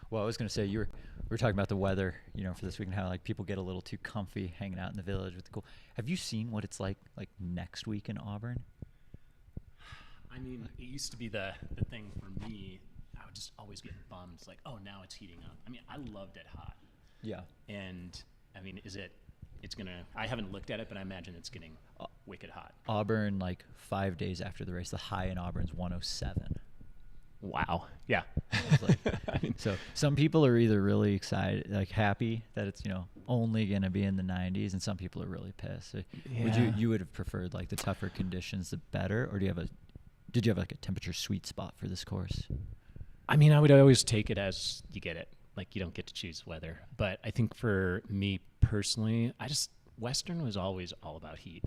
Well, I was going to say we were talking about the weather, for this week and how like people get a little too comfy hanging out in the village with the cool. Have you seen what it's like next week in Auburn? I mean, it used to be the thing for me. I would just always get bummed. It's like, oh, now it's heating up. I mean, I loved it hot. Yeah. And I mean, I haven't looked at it, but I imagine it's getting wicked hot. Auburn, 5 days after the race, the high in Auburn's 107. Wow. Yeah. So some people are either really excited, happy that it's, only going to be in the 90s, and some people are really pissed. So you would have preferred the tougher conditions, the better, or did you have a temperature sweet spot for this course? I mean, I would always take it as you get it. You don't get to choose weather. But I think for me personally, Western was always all about heat.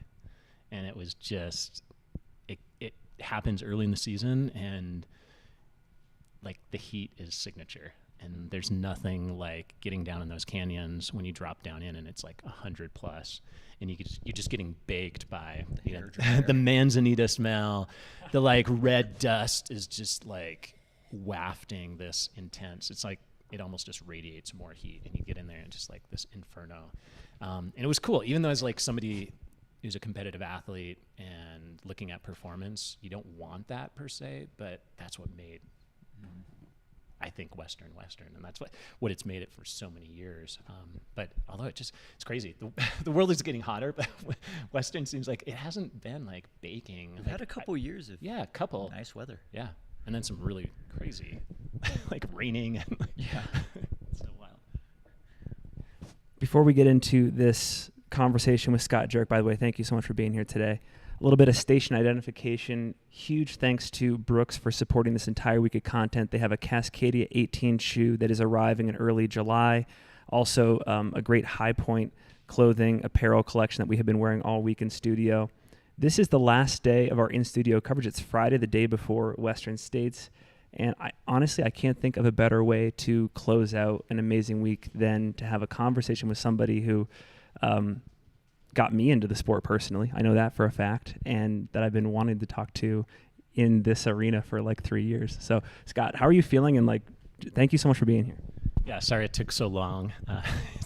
And it was just, it happens early in the season, and the heat is signature. And there's nothing like getting down in those canyons when you drop down in and it's 100 plus, and you're just getting baked by the manzanita smell. The red dust is just wafting this intense. It's it almost just radiates more heat, and you get in there and just this inferno. And it was cool, even though as somebody who's a competitive athlete and looking at performance, you don't want that per se, but that's what made, I think, Western, and that's what it's made it for so many years. But although it's crazy, the world is getting hotter, but Western seems like it hasn't been baking. We've had a couple years of nice weather. Yeah, and then some really crazy, raining. And yeah, it's so wild. Before we get into this conversation with Scott Jurek, by the way, thank you so much for being here today. A little bit of station identification. Huge thanks to Brooks for supporting this entire week of content. They have a Cascadia 18 shoe that is arriving in early July. Also, a great High Point clothing apparel collection that we have been wearing all week in studio. This is the last day of our in-studio coverage. It's Friday, the day before Western States. And I can't think of a better way to close out an amazing week than to have a conversation with somebody who got me into the sport personally. I know that for a fact, and that I've been wanting to talk to in this arena for 3 years. So, Scott, how are you feeling? And thank you so much for being here. Yeah, sorry it took so long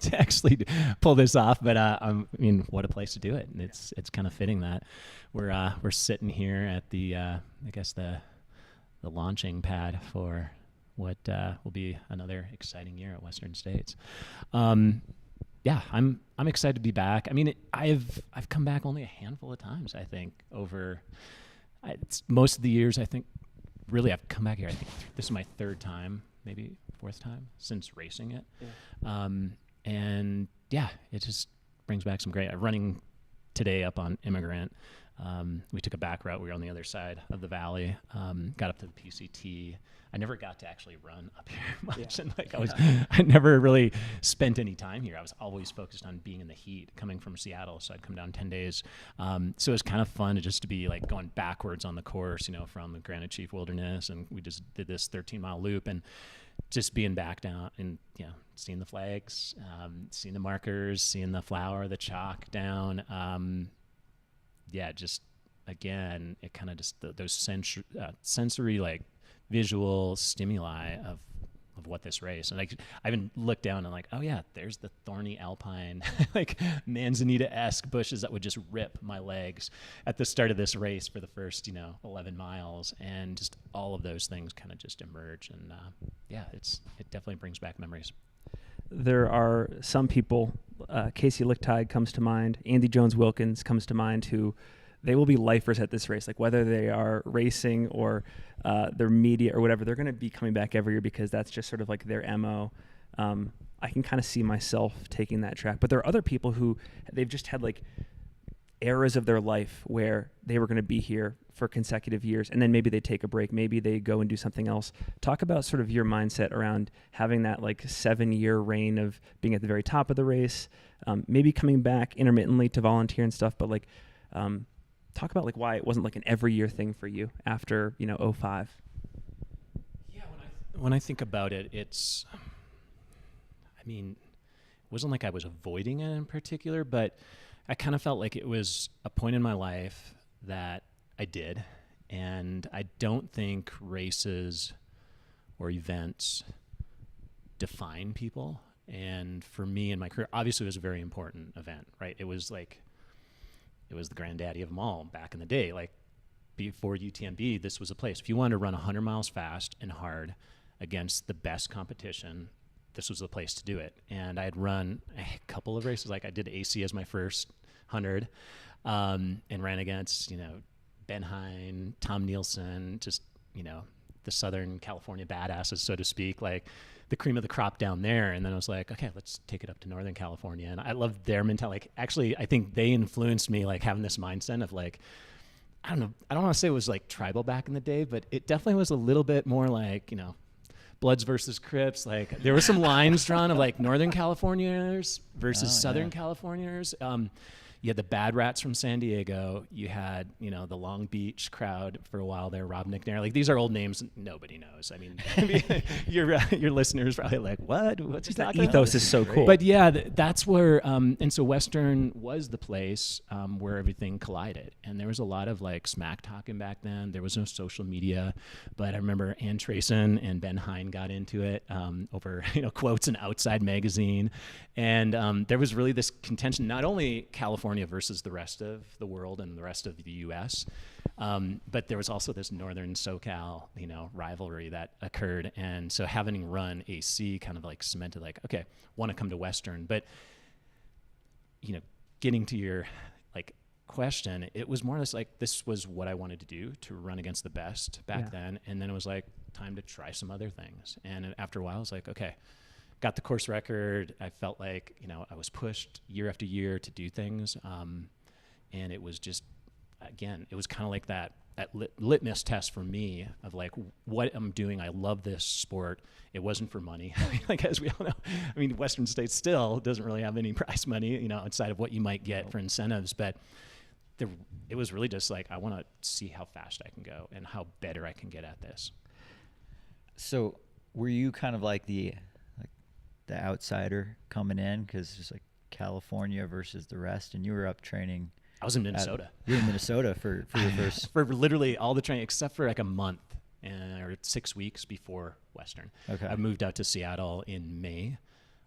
to actually pull this off, but what a place to do it. And it's kind of fitting that we're sitting here at the the launching pad for what will be another exciting year at Western States. Yeah, I'm excited to be back. I mean, I've come back only a handful of times, I think, it's most of the years. I think really I've come back here. I think this is my third time, maybe fourth time since racing it. Yeah. And yeah, it just brings back some great. I'm running today up on Immigrant. We took a back route. We were on the other side of the valley. Got up to the PCT. I never got to actually run up here much, and I never really spent any time here. I was always focused on being in the heat, coming from Seattle, so I'd come down 10 days. So it was kind of fun to be going backwards on the course, from the Granite Chief Wilderness, and we just did this 13-mile loop, and just being back down and seeing the flags, seeing the markers, seeing the flour, the chalk down. Just again, it kind of just those sensory visual stimuli of what this race. And I even looked down and oh yeah, there's the thorny alpine manzanita-esque bushes that would just rip my legs at the start of this race for the first 11 miles, and just all of those things kind of just emerge. And it definitely brings back memories. There are some people, Casey Lichtide comes to mind, Andy Jones-Wilkins comes to mind, who they will be lifers at this race. Whether they are racing or their media or whatever, they're going to be coming back every year because that's just sort of their MO. I can kind of see myself taking that track. But there are other people who they've just had eras of their life where they were going to be here for consecutive years, and then maybe they take a break, maybe they go and do something else. Talk about sort of your mindset around having that 7-year reign of being at the very top of the race, maybe coming back intermittently to volunteer and stuff, but talk about why it wasn't an every year thing for you after 05. Yeah, when I think about it, it wasn't I was avoiding it in particular, but I kind of felt it was a point in my life that I did, and I don't think races or events define people. And for me in my career, obviously it was a very important event, right? It was the granddaddy of them all back in the day. Like before UTMB, this was a place. If you wanted to run 100 miles fast and hard against the best competition, this was the place to do it. And I had run a couple of races. Like I did AC as my first 100, and ran against, Ben Hine, Tom Nielsen, just, the Southern California badasses, so to speak, like the cream of the crop down there. And then I was like, okay, let's take it up to Northern California. And I loved their mentality. Like, actually, I think they influenced me, like having this mindset of like, I don't know, I don't want to say it was like tribal back in the day, but it definitely was a little bit more like, Bloods versus Crips. Like there were some lines drawn of like Northern Californians versus Southern Californians. You had the Bad Rats from San Diego. You had, the Long Beach crowd for a while there, Rob McNair. Like these are old names nobody knows. I mean, your listeners probably like, what? What's he talking about? Ethos is so cool. But yeah, that's where, and so Western was the place where everything collided. And there was a lot of like smack talking back then. There was no social media, but I remember Ann Trayson and Ben Hine got into it over, quotes in Outside Magazine. And there was really this contention, not only California versus the rest of the world and the rest of the U.S., but there was also this Northern SoCal, rivalry that occurred. And so having run AC kind of like cemented like, okay, want to come to Western. But, getting to your like question, it was more or less like this was what I wanted to do, to run against the best back then. And then it was like time to try some other things. And after a while, I was like, okay, got the course record. I felt like, I was pushed year after year to do things. And it was just, again, it was kind of like that litmus test for me of like what I'm doing. I love this sport. It wasn't for money. Like, as we all know, I mean, Western States still doesn't really have any prize money, outside of what you might get for incentives. But it was really just like, I want to see how fast I can go and how better I can get at this. So were you kind of like the outsider coming in, because it's like California versus the rest, and you were up training? I was in Minnesota. You were in Minnesota for your first for literally all the training except for like a month or 6 weeks before Western. Okay. I moved out to Seattle in May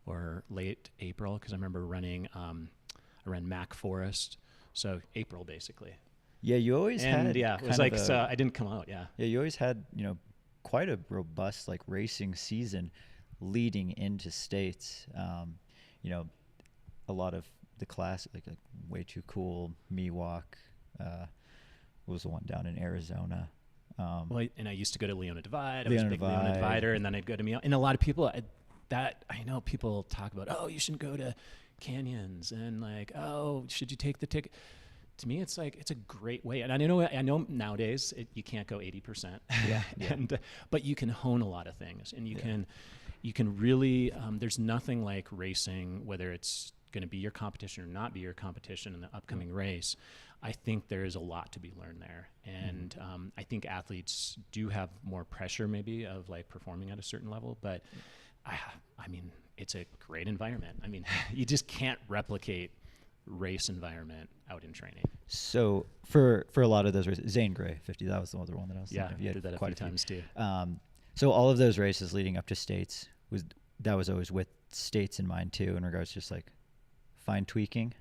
or late April, because I remember running. I ran Mac Forest, so April basically. Yeah, you always had. Yeah, it was like so I didn't come out. Yeah. Yeah, you always had quite a robust like racing season leading into states. A lot of the classic, like Way Too Cool, Me Walk, was the one down in Arizona. And I used to go to Leona Divide. I was a big Leona Divider, and then I'd go to Me. And a lot of people I know people talk about, oh, you shouldn't go to canyons, and like, oh, should you take the ticket? To me, it's like, it's a great way. And I know nowadays you can't go 80%. Yeah. But you can hone a lot of things, and you can really, there's nothing like racing, whether it's going to be your competition or not be your competition in the upcoming race. I think there is a lot to be learned there. And I think athletes do have more pressure maybe of like performing at a certain level, but I mean, it's a great environment. I mean, you just can't replicate race environment out in training. So for a lot of those races, Zane Gray 50, that was the other one that I was thinking of. Yeah, I did that a few times too. So all of those races leading up to states was always with states in mind too, in regards to just like fine tweaking.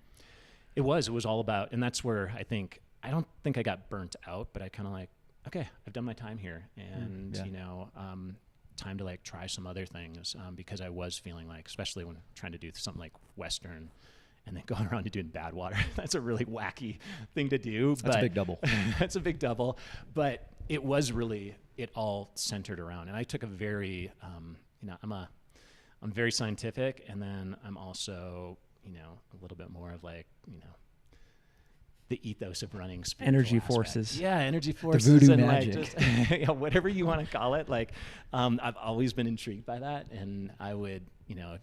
It was all about, and that's where I don't think I got burnt out, but I kind of like, okay, I've done my time here, and time to like try some other things, because I was feeling like, especially when trying to do something like Western and then going around to doing Badwater, that's a really wacky thing to do. That's a big double. That's a big double, but it was really, it all centered around, and I took a very, I'm very scientific, and then I'm also, a little bit more of like, the ethos of running, energy aspect. Forces. Yeah, energy forces. The voodoo and magic. Like just, whatever you want to call it. Like, I've always been intrigued by that, and I would,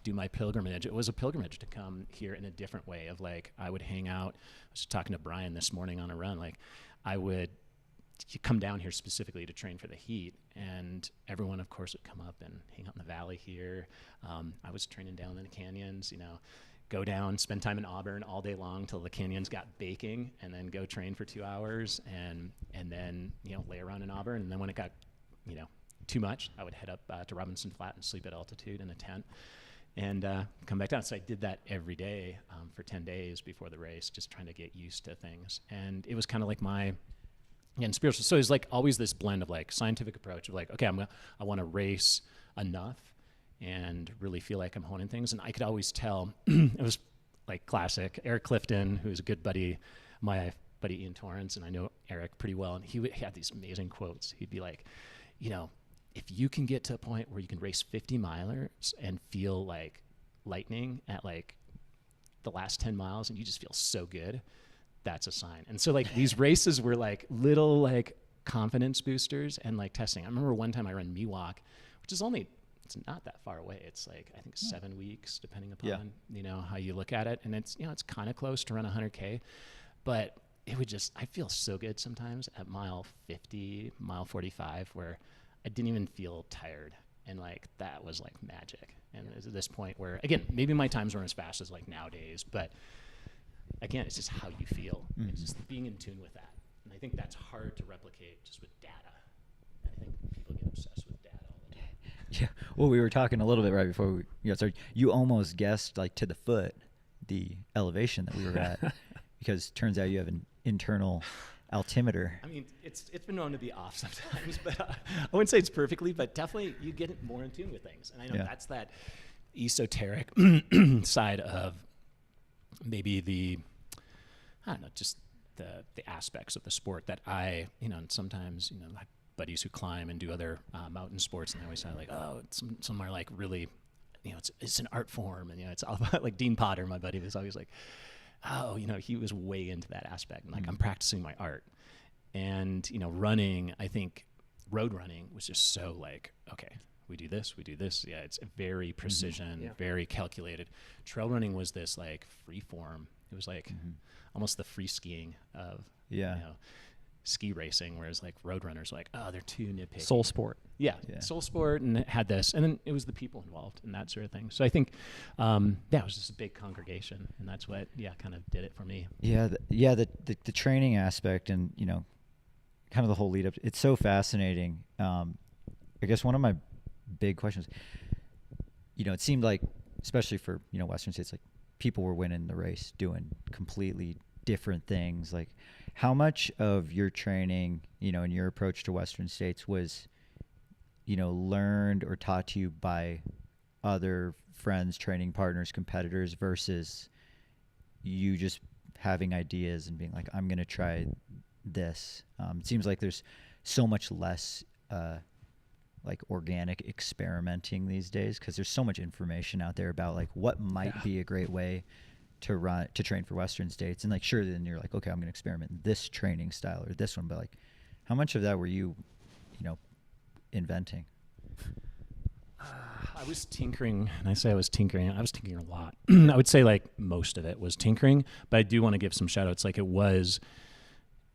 do my pilgrimage. It was a pilgrimage to come here in a different way of like, I would hang out. I was talking to Brian this morning on a run. Like, I would come down here specifically to train for the heat, and everyone, of course, would come up and hang out in the valley here. I was training down in the canyons, go down, spend time in Auburn all day long till the canyons got baking, and then go train for 2 hours, and then lay around in Auburn. And then when it got too much, I would head up to Robinson Flat and sleep at altitude in a tent and come back down. So I did that every day for 10 days before the race, just trying to get used to things. And it was kind of like my, again, spiritual. So it was like always this blend of like scientific approach of like, okay, I want to race enough and really feel like I'm honing things. And I could always tell, it was like classic Eric Clifton, who's a good buddy, my buddy Ian Torrance, and I know Eric pretty well. And he had these amazing quotes. He'd be like, if you can get to a point where you can race 50 milers and feel like lightning at like the last 10 miles and you just feel so good, that's a sign. And so like these races were like little like confidence boosters and like testing. I remember one time I ran Miwok, which is it's not that far away. It's like, I think 7 weeks, depending upon, how you look at it. And it's, it's kind of close to run 100K, but it would I feel so good sometimes at mile 50, mile 45, where I didn't even feel tired. And like, that was like magic. And it was at this point where, again, maybe my times weren't as fast as like nowadays, but again, it's just how you feel. Mm-hmm. It's just being in tune with that. And I think that's hard to replicate just with data. And I think people get obsessed with data all the time. Yeah. Well, we were talking a little bit right before we got started. You almost guessed like to the foot the elevation that we were at because it turns out you have an internal altimeter. I mean, it's been known to be off sometimes, but I wouldn't say it's perfectly, but definitely you get more in tune with things. And I know that's that esoteric side of maybe just the aspects of the sport that I, and sometimes, my buddies who climb and do other mountain sports, and they always say like, oh, some are like really, it's an art form. And, it's all about, like Dean Potter, my buddy, was always like, oh, he was way into that aspect. And like, I'm practicing my art. And, running, I think road running was just so like, okay, we do this. Yeah, it's very precision, very calculated. Trail running was this like free form. It was like almost the free skiing of, ski racing, whereas like road runners like, oh, they're too nitpicky. Soul sport. Yeah, soul sport, and it had this. And then it was the people involved and that sort of thing. So I think, it was just a big congregation, and that's what, kind of did it for me. Yeah, the training aspect and, kind of the whole lead up. It's so fascinating. I guess one of my big questions, it seemed like, especially for, Western states, like people were winning the race doing completely different things. Like how much of your training, and your approach to Western states was, learned or taught to you by other friends, training partners, competitors versus you just having ideas and being like, I'm going to try this. It seems like there's so much less like organic experimenting these days because there's so much information out there about like what might be a great way to train for Western states. And like, sure, then you're like, okay, I'm going to experiment this training style or this one. But like, how much of that were you, inventing? I was tinkering, and I say I was tinkering a lot. I would say like most of it was tinkering, but I do want to give some shout outs. Like it was,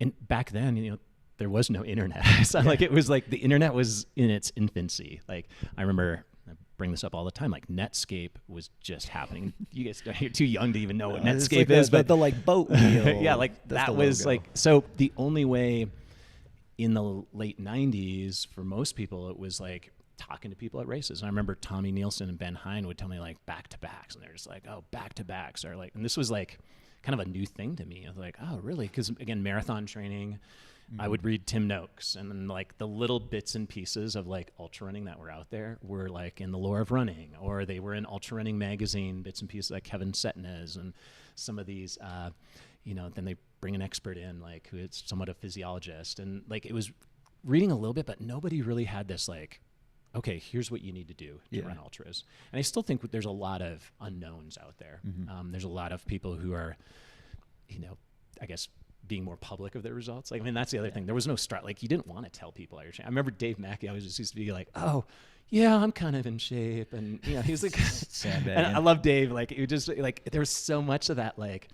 and back then, there was no internet. So like it was like the internet was in its infancy. Like I remember, I bring this up all the time, like Netscape was just happening. You guys, you're too young to even know what Netscape like is, but the like boat wheel. Yeah, like that was like, so the only way in the late 90s for most people, it was like talking to people at races. And I remember Tommy Nielsen and Ben Hine would tell me like back-to-backs, and they're just like, oh, back-to-backs are like, and this was like kind of a new thing to me. I was like, oh, really? Because again, marathon training, I would read Tim Noakes, and then like the little bits and pieces of like ultra running that were out there were like in the Lore of Running, or they were in Ultra Running magazine, bits and pieces like Kevin Setnez and some of these, then they bring an expert in, like who is somewhat a physiologist, and like it was reading a little bit, but nobody really had this like, okay, here's what you need to do to run ultras. And I still think there's a lot of unknowns out there. There's a lot of people who are, I guess, being more public of their results. Like, I mean, that's the other thing. There was no start. Like, you didn't want to tell people how you're training. I remember Dave Mackey always just used to be like, oh, yeah, I'm kind of in shape. And, he was like, and I love Dave. Like, it just, like, there was so much of that, like,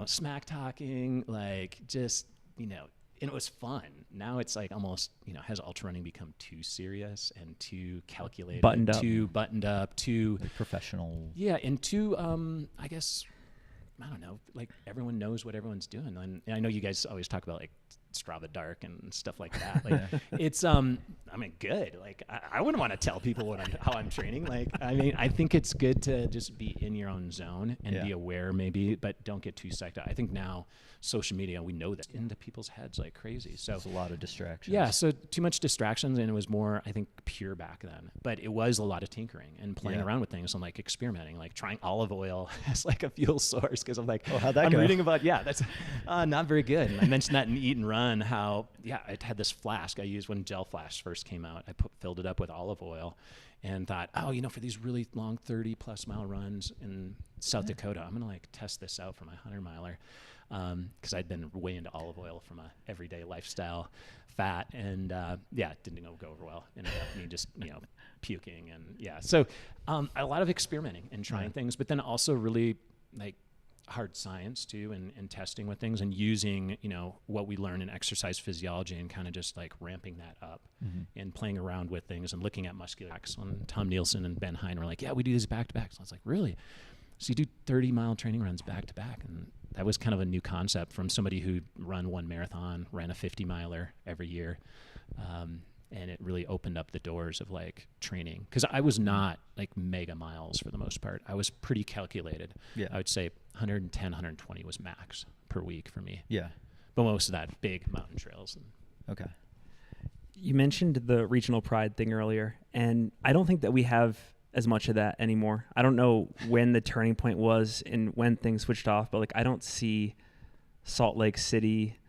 smack talking, like, just, and it was fun. Now it's like almost, has ultra running become too serious and too calculated, too buttoned up, too like professional. Yeah, and too, I guess, I don't know, like everyone knows what everyone's doing. And I know you guys always talk about like Strava Dark and stuff like that. Like it's, I mean, good. Like I wouldn't want to tell people how I'm training. Like, I mean, I think it's good to just be in your own zone and be aware maybe, but don't get too psyched out. I think now social media, we know that into people's heads like crazy. So there's a lot of distractions. Yeah. So too much distractions, and it was more, I think, pure back then, but it was a lot of tinkering and playing around with things and like experimenting, like trying olive oil as like a fuel source. Cause I'm like, how'd that go? Reading about, that's not very good. And I mentioned that in Eat and Run, how, I had this flask I used when Gel Flash first came out. I filled it up with olive oil and thought, for these really long 30+ mile runs in South Dakota, I'm going to like test this out for my 100-miler. Cause I'd been way into olive oil from a everyday lifestyle fat, and, it didn't go over well. Ended up me just, puking and So, a lot of experimenting and trying things, but then also really like hard science too, and testing with things and using, what we learn in exercise physiology and kind of just like ramping that up and playing around with things and looking at muscular acts. When Tom Nielsen and Ben Hine were like, we do these back to back. So I was like, really? So you do 30-mile training runs back to back? And that was kind of a new concept from somebody who run one marathon, ran a 50-miler every year. And it really opened up the doors of like training, because I was not like mega miles for the most part. I was pretty calculated. I would say 110, 120 was max per week for me. But most of that big mountain trails. Okay. You mentioned the regional pride thing earlier, and I don't think that we have as much of that anymore. I don't know when the turning point was and when things switched off, but like I don't see Salt Lake City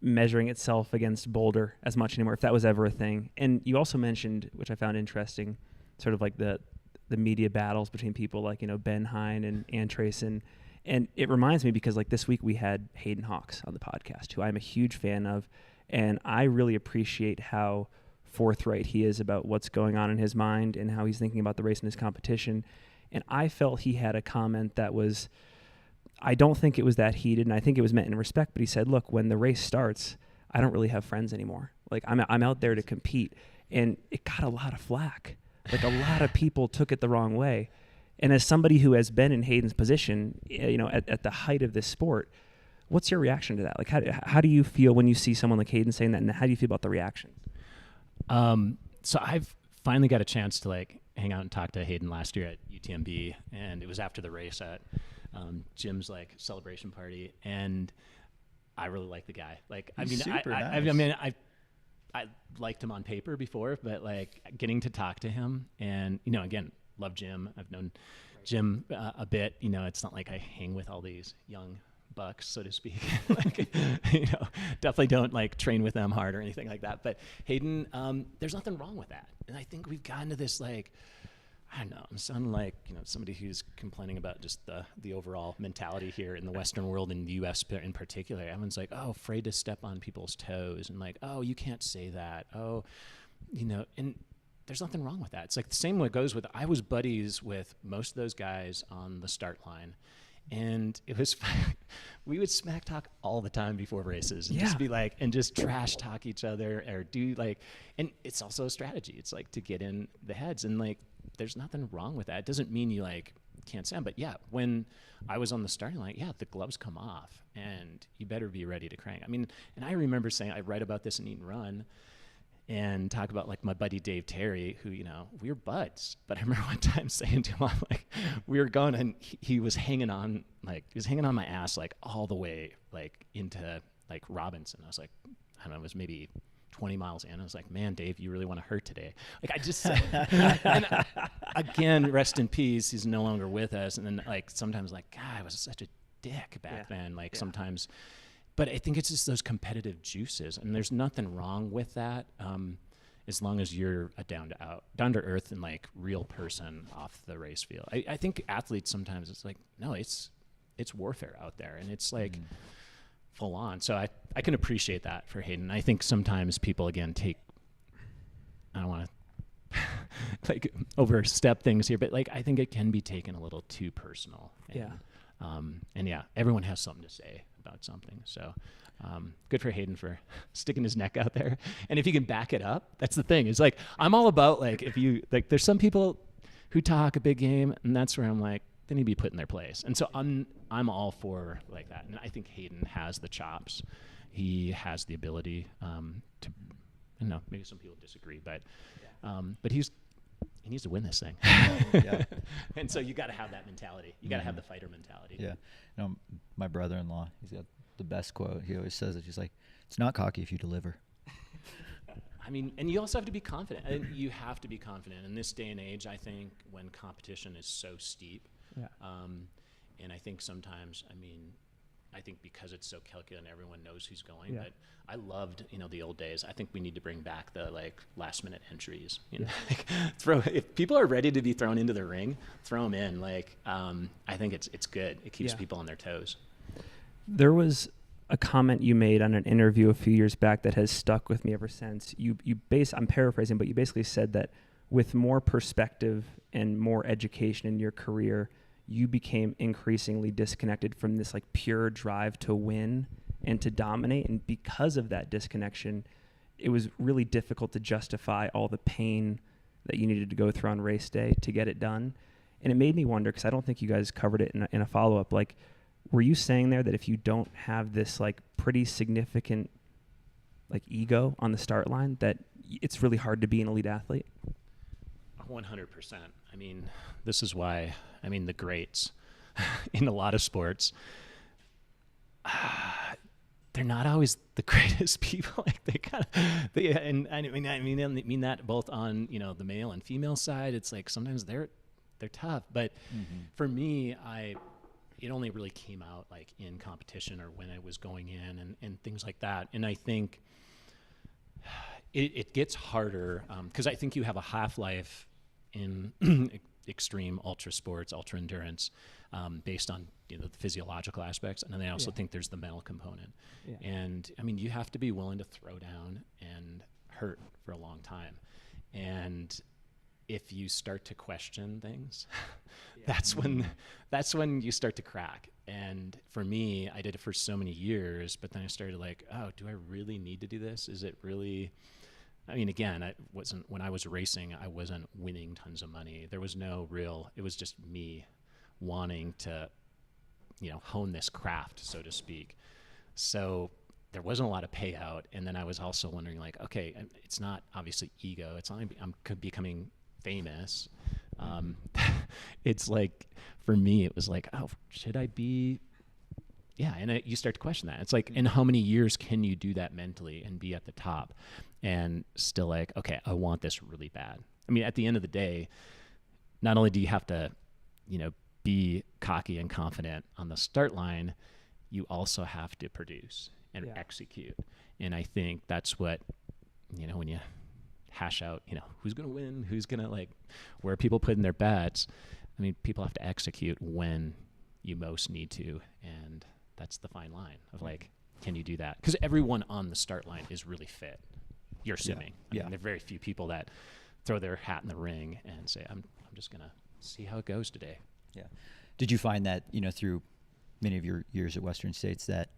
measuring itself against Boulder as much anymore, if that was ever a thing. And you also mentioned, which I found interesting, sort of like the media battles between people like, Ben Hine and Ann Trayson. And it reminds me, because like this week we had Hayden Hawks on the podcast, who I'm a huge fan of, and I really appreciate how forthright he is about what's going on in his mind and how he's thinking about the race and his competition. And I felt he had a comment that was, I don't think it was that heated, and I think it was meant in respect, but he said, look, when the race starts, I don't really have friends anymore. Like I'm out there to compete. And it got a lot of flack. Like a lot of people took it the wrong way. And as somebody who has been in Hayden's position, at the height of this sport, what's your reaction to that? Like how do you feel when you see someone like Hayden saying that, and how do you feel about the reaction? So I've finally got a chance to like hang out and talk to Hayden last year at UTMB, and it was after the race at Jim's like celebration party, and I really like the guy. Like, I mean, I liked him on paper before, but like getting to talk to him, and again, love Jim. I've known Jim a bit. It's not like I hang with all these young bucks, so to speak. Like, definitely don't like train with them hard or anything like that. But Hayden, there's nothing wrong with that. And I think we've gotten to this like, I don't know, I'm sounding like, somebody who's complaining about just the overall mentality here in the Western world, in the US in particular. Everyone's like, afraid to step on people's toes, and like, you can't say that. And there's nothing wrong with that. It's like the same way it goes with, I was buddies with most of those guys on the start line. And it was, we would smack talk all the time before races, and just be like, and just trash talk each other, or do like, and it's also a strategy. It's like to get in the heads, and like, there's nothing wrong with that. It doesn't mean you like can't stand, but when I was on the starting line, the gloves come off and you better be ready to crank. I mean, and I remember saying, I write about this in Eat and Run, and talk about like my buddy Dave Terry, who, we were buds. But I remember one time saying to him, like, we were going, and he was hanging on my ass like all the way like into like Robinson. I was like, I don't know, it was maybe 20 miles in. I was like, man, Dave, you really want to hurt today. Like I just said, and again, rest in peace. He's no longer with us. And then like sometimes like, God, I was such a dick back then. Like sometimes. But I think it's just those competitive juices, and there's nothing wrong with that, as long as you're a down to earth and like real person off the race field. I think athletes sometimes it's like, no, it's warfare out there, and it's like full on. So I can appreciate that for Hayden. I think sometimes people again I don't want to like overstep things here, but like I think it can be taken a little too personal. And everyone has something to say about something. So good for Hayden for sticking his neck out there. And if you can back it up, that's the thing. It's like, I'm all about like, if you like, there's some people who talk a big game, and that's where I'm like, they need to be put in their place. And so I'm all for like that. And I think Hayden has the chops. he has the ability to, I don't know, maybe some people disagree, but he needs to win this thing. Yeah. And so you got to have that mentality. You got to have the fighter mentality. Yeah. My brother-in-law, he's got the best quote. He always says it. He's like, "It's not cocky if you deliver." I mean, and you also have to be confident. You have to be confident in this day and age. I think when competition is so steep, and I think sometimes, I think because it's so calculated, everyone knows who's going. But I loved, the old days. I think we need to bring back the last minute entries. If people are ready to be thrown into the ring, throw them in. I think it's good. It keeps people on their toes. There was a comment you made on an interview a few years back that has stuck with me ever since. I'm paraphrasing, but you basically said that with more perspective and more education in your career, you became increasingly disconnected from this pure drive to win and to dominate. And because of that disconnection, it was really difficult to justify all the pain that you needed to go through on race day to get it done. And it made me wonder, because I don't think you guys covered it in a follow-up, were you saying there that if you don't have this pretty significant ego on the start line, that it's really hard to be an elite athlete? 100%. This is why, the greats in a lot of sports, they're not always the greatest people. I mean that both on, the male and female side. It's sometimes they're tough, but for me, it only really came out in competition or when it was going in and things like that. And I think it gets harder because I think you have a half-life in extreme ultra sports, ultra endurance, based on the physiological aspects. And then I also think there's the mental component. Yeah. And you have to be willing to throw down and hurt for a long time. And if you start to question things, that's when you start to crack. And for me, I did it for so many years, but then I started do I really need to do this? Is it really? Again, when I was racing, I wasn't winning tons of money. There was no real, it was just me wanting to, hone this craft, so to speak. So there wasn't a lot of payout. And then I was also wondering okay, it's not obviously ego. It's not, I'm becoming famous. It's for me, it was oh, should I be? Yeah. And you start to question that. It's in how many years can you do that mentally and be at the top and still okay, I want this really bad. At the end of the day, not only do you have to, be cocky and confident on the start line, you also have to produce and execute. And I think that's what, when you hash out, who's going to win, who's going to where people put in their bets. People have to execute when you most need to. And that's the fine line of can you do that? Because everyone on the start line is really fit. You're assuming. There are very few people that throw their hat in the ring and say, I'm just going to see how it goes today. Yeah. Did you find that, through many of your years at Western States that,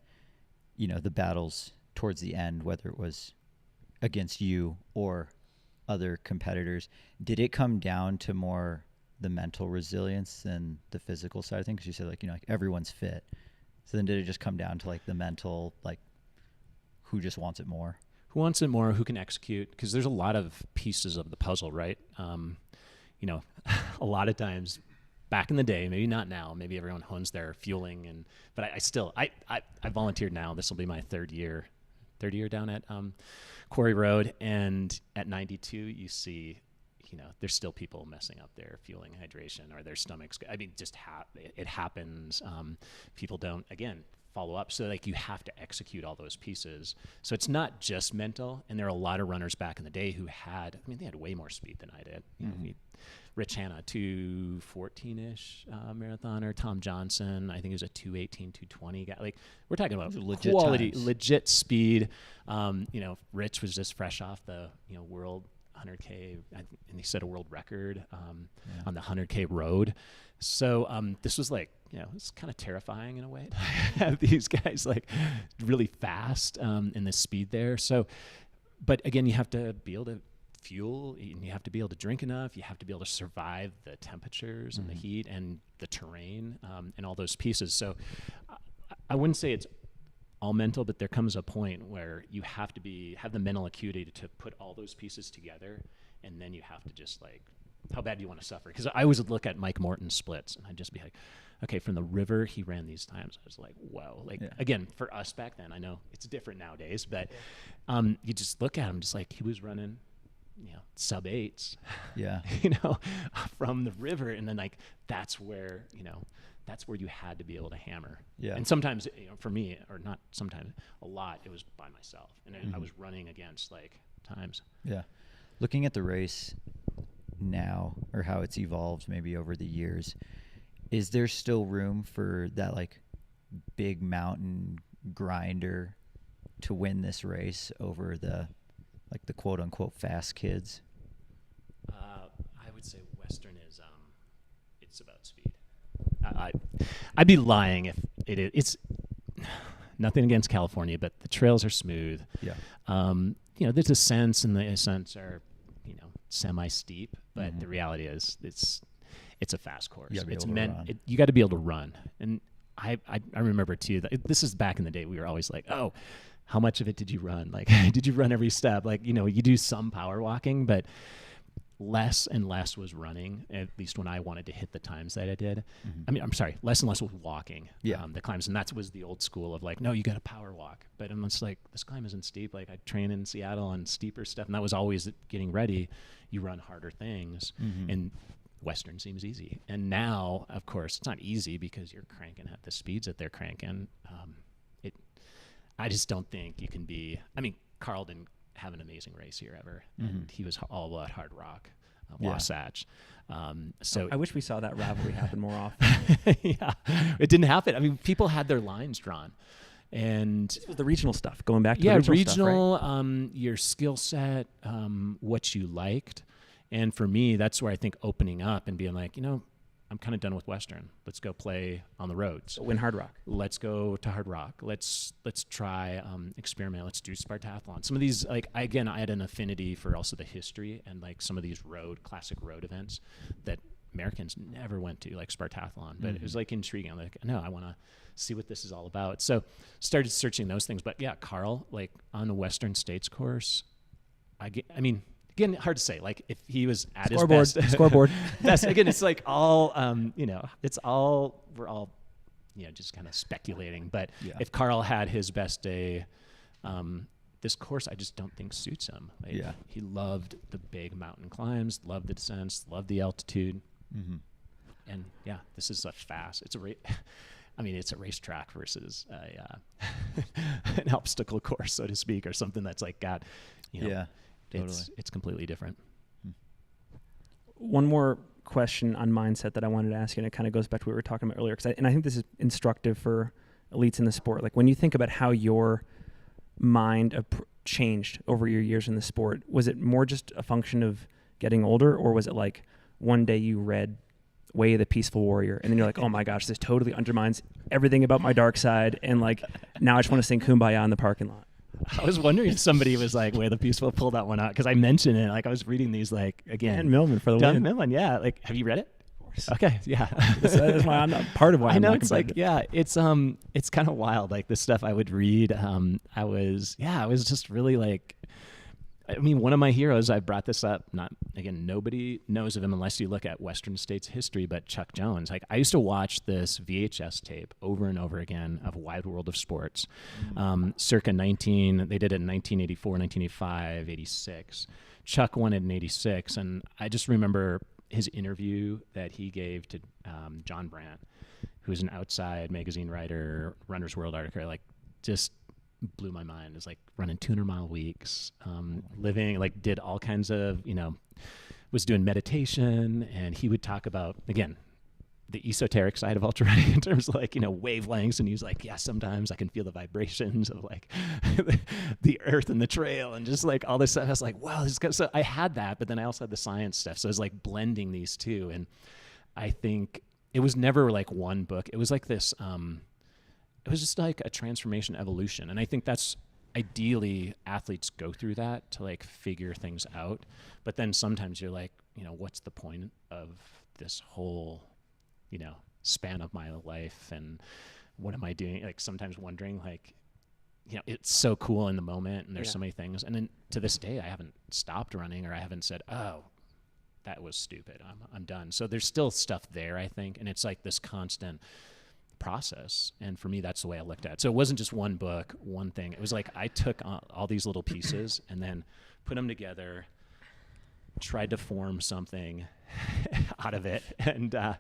the battles towards the end, whether it was against you or other competitors, did it come down to more the mental resilience than the physical side of things? Because you said everyone's fit. So then did it just come down to the mental, who just wants it more? Who wants it more? Who can execute? Because there's a lot of pieces of the puzzle, right? A lot of times back in the day, maybe not now, maybe everyone hones their fueling, but I volunteered now. This will be my third year down at Quarry Road, and at 92, you see, there's still people messing up their fueling, hydration, or their stomachs. It happens. People don't, again, follow up. So you have to execute all those pieces. So it's not just mental. And there are a lot of runners back in the day who had, they had way more speed than I did. Rich Hanna, 2:14-ish marathoner. Tom Johnson, I think he was a 2:18, 2:20 guy. We're talking about quality, legit speed. Rich was just fresh off the world 100K, and he set a world record on the 100K road. So this was it's kind of terrifying in a way to have these guys really fast and the speed there. So, but again, you have to be able to fuel, and you have to be able to drink enough. You have to be able to survive the temperatures and the heat and the terrain and all those pieces. So I wouldn't say it's all mental, but there comes a point where you have to have the mental acuity to put all those pieces together, and then you have to just like, how bad do you want to suffer? Because I always would look at Mike Morton's splits, and I'd just be like, okay, from the river, he ran these times. I was like, whoa. Like, again, for us back then, I know it's different nowadays, but you just look at him, just like he was running, sub eights, from the river. And then like, that's where you had to be able to hammer. Yeah. And sometimes, for me, or not sometimes, a lot, it was by myself. And I was running against like times. Yeah. Looking at the race now, or how it's evolved maybe over the years, is there still room for that like big mountain grinder to win this race over the quote unquote fast kids? I would say Western is it's about speed. I'd be lying if it's nothing against California, but the trails are smooth. Yeah. The descents and the ascents are semi-steep, but the reality is it's a fast course. It's meant you got to be able to run. And I remember too that this is back in the day. We were always like, oh, how much of it did you run? Like, did you run every step? Like, you do some power walking, but less and less was running, at least when I wanted to hit the times that I did. I mean, I'm sorry, less and less was walking the climbs. And that was the old school of like, no, you got to power walk. But I'm just like, this climb isn't steep. Like I train in Seattle on steeper stuff. And that was always getting ready. You run harder things and Western seems easy. And now, of course, it's not easy because you're cranking at the speeds that they're cranking. I just don't think you can be, Carl didn't have an amazing race here ever. And he was all about hard rock, Wasatch. So I wish we saw that rivalry happen more often. Yeah, it didn't happen. I mean, people had their lines drawn. And this was the regional stuff, going back to the regional stuff, right? Your skill set, what you liked. And for me, that's where I think opening up and being like, I'm kind of done with Western. Let's go play on the roads. Win hard rock. Let's go to hard rock. Let's try experiment. Let's do Spartathlon. Some of these, like I had an affinity for also the history and like some of these classic road events that Americans never went to, like Spartathlon. But it was like intriguing. I'm like, no, I want to see what this is all about. So started searching those things. But yeah, Carl, like on the Western States course, again, hard to say. Like if he was at his best, scoreboard. Again, it's like all, it's all we're all, just kind of speculating. But if Carl had his best day, this course I just don't think suits him. Like, he loved the big mountain climbs, loved the descents, loved the altitude, and this is it's a racetrack versus an obstacle course, so to speak, or something that's like got, Totally. It's completely different. One more question on mindset that I wanted to ask you, and it kind of goes back to what we were talking about earlier, and I think this is instructive for elites in the sport. Like when you think about how your mind changed over your years in the sport, was it more just a function of getting older, or was it like one day you read Way of the Peaceful Warrior and then you're like, oh my gosh, this totally undermines everything about my dark side, and like now I just want to sing Kumbaya in the parking lot? I was wondering if somebody was like, Way of the Peaceful, pull that one out, because I mentioned it. Like I was reading these, like again, Dan Millman for the Dan win. Millman, yeah. Like, have you read it? Of course. Okay, yeah. That's why I'm not part of why I know. I'm It's like, it's kind of wild. Like the stuff I would read. I was just really like. I mean, one of my heroes, I brought this up, nobody knows of him unless you look at Western States history, but Chuck Jones. Like, I used to watch this VHS tape over and over again of Wide World of Sports, circa they did it in 1984, 1985, 86. Chuck won it in 86, and I just remember his interview that he gave to John Brandt, who's an Outside magazine writer, Runner's World article, like, just blew my mind. It's like running 200-mile weeks, living, like did all kinds of, was doing meditation, and he would talk about, again, the esoteric side of ultra running in terms of like, wavelengths. And he was like, yeah, sometimes I can feel the vibrations of like the earth and the trail and just like all this stuff. I was like, wow, so I had that, but then I also had the science stuff. So I was like blending these two. And I think it was never like one book. It was like this, it was just like a transformation evolution. And I think that's ideally athletes go through that to like figure things out. But then sometimes you're like, what's the point of this whole, span of my life, and what am I doing? Like sometimes wondering like, it's so cool in the moment, and there's so many things. And then to this day, I haven't stopped running, or I haven't said, oh, that was stupid, I'm done. So there's still stuff there, I think. And it's like this constant process. And for me, that's the way I looked at it. So it wasn't just one book, one thing. It was like I took all these little pieces and then put them together, tried to form something out of it. And, I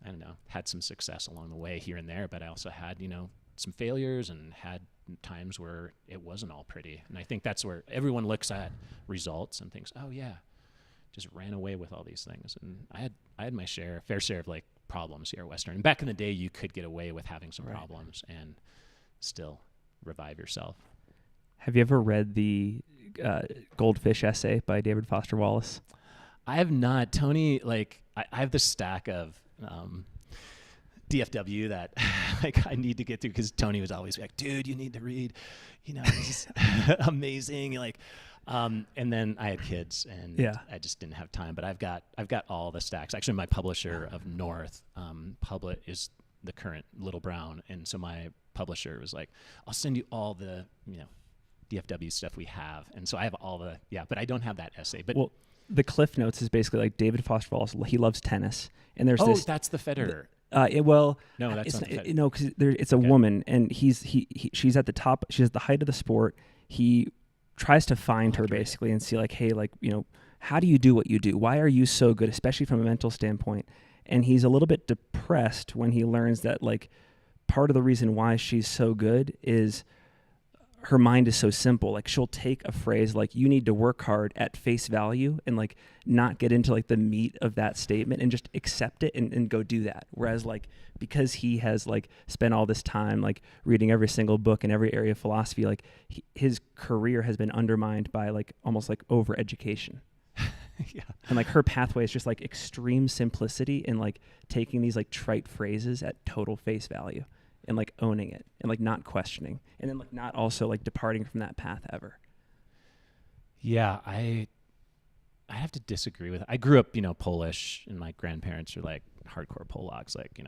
don't know, had some success along the way here and there, but I also had, some failures and had times where it wasn't all pretty. And I think that's where everyone looks at results and thinks, oh yeah, just ran away with all these things. And I had my fair share of like problems here at Western. And back in the day, you could get away with having some problems and still revive yourself. Have you ever read the Goldfish essay by David Foster Wallace? I have not. Tony, like, I have this stack of DFW that like I need to get through, because Tony was always like, dude, you need to read, it's amazing. Like, and then I had kids and I just didn't have time, but I've got all the stacks. Actually, my publisher of North, is the current Little Brown. And so my publisher was like, I'll send you all the, DFW stuff we have. And so I have all the, but I don't have that essay. But the Cliff Notes is basically like David Foster Wallace. He loves tennis, and there's this. That's the Federer. No, that's not the Federer. No, because it's a woman, and she's at the top. She's at the height of the sport. He tries to find her basically and see like, hey, like, how do you do what you do? Why are you so good, especially from a mental standpoint? And he's a little bit depressed when he learns that like part of the reason why she's so good is her mind is so simple. Like, she'll take a phrase like, you need to work hard at face value, and like not get into like the meat of that statement and just accept it and go do that. Whereas like, because he has like spent all this time like reading every single book in every area of philosophy, like his career has been undermined by like almost like over education. And like her pathway is just like extreme simplicity and like taking these like trite phrases at total face value and like owning it and like not questioning, and then like not also like departing from that path ever. Yeah, I have to disagree with it. I grew up, Polish, and my grandparents are like hardcore Polacks, like,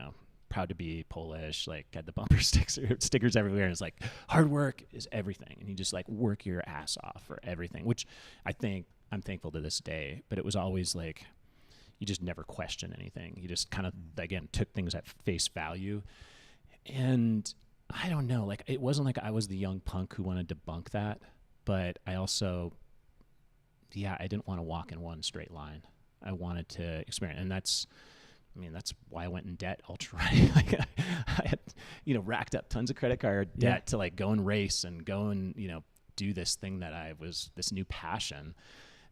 proud to be Polish, like had the bumper stickers everywhere. And it's like, hard work is everything. And you just like work your ass off for everything, which I think I'm thankful to this day. But it was always like, you just never question anything. You just kind of, again, took things at face value. And I don't know, like, it wasn't like I was the young punk who wanted to bunk that, but I also, I didn't want to walk in one straight line. I wanted to experience, and that's why I went in debt ultra running. Like, I had, racked up tons of credit card debt to like go and race and go and, do this thing that this new passion,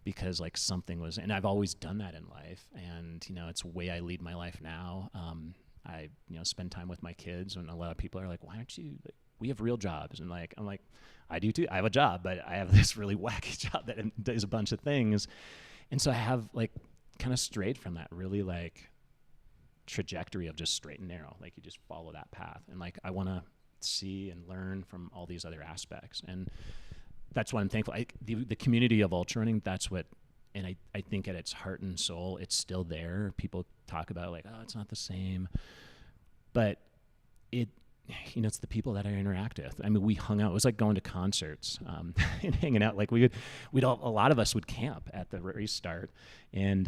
because like something was, and I've always done that in life. And, it's the way I lead my life now. I, spend time with my kids, and a lot of people are like, why aren't you, like, we have real jobs. And like, I'm like, I do too. I have a job, but I have this really wacky job that does a bunch of things. And so I have like kind of strayed from that really like trajectory of just straight and narrow. Like, you just follow that path. And like, I want to see and learn from all these other aspects. And that's why I'm thankful. The community of ultra running, that's what, and I think at its heart and soul, it's still there. People talk about like, oh, it's not the same, but it's the people that I interact with. I mean, we hung out. It was like going to concerts and hanging out. Like a lot of us would camp at the race start and,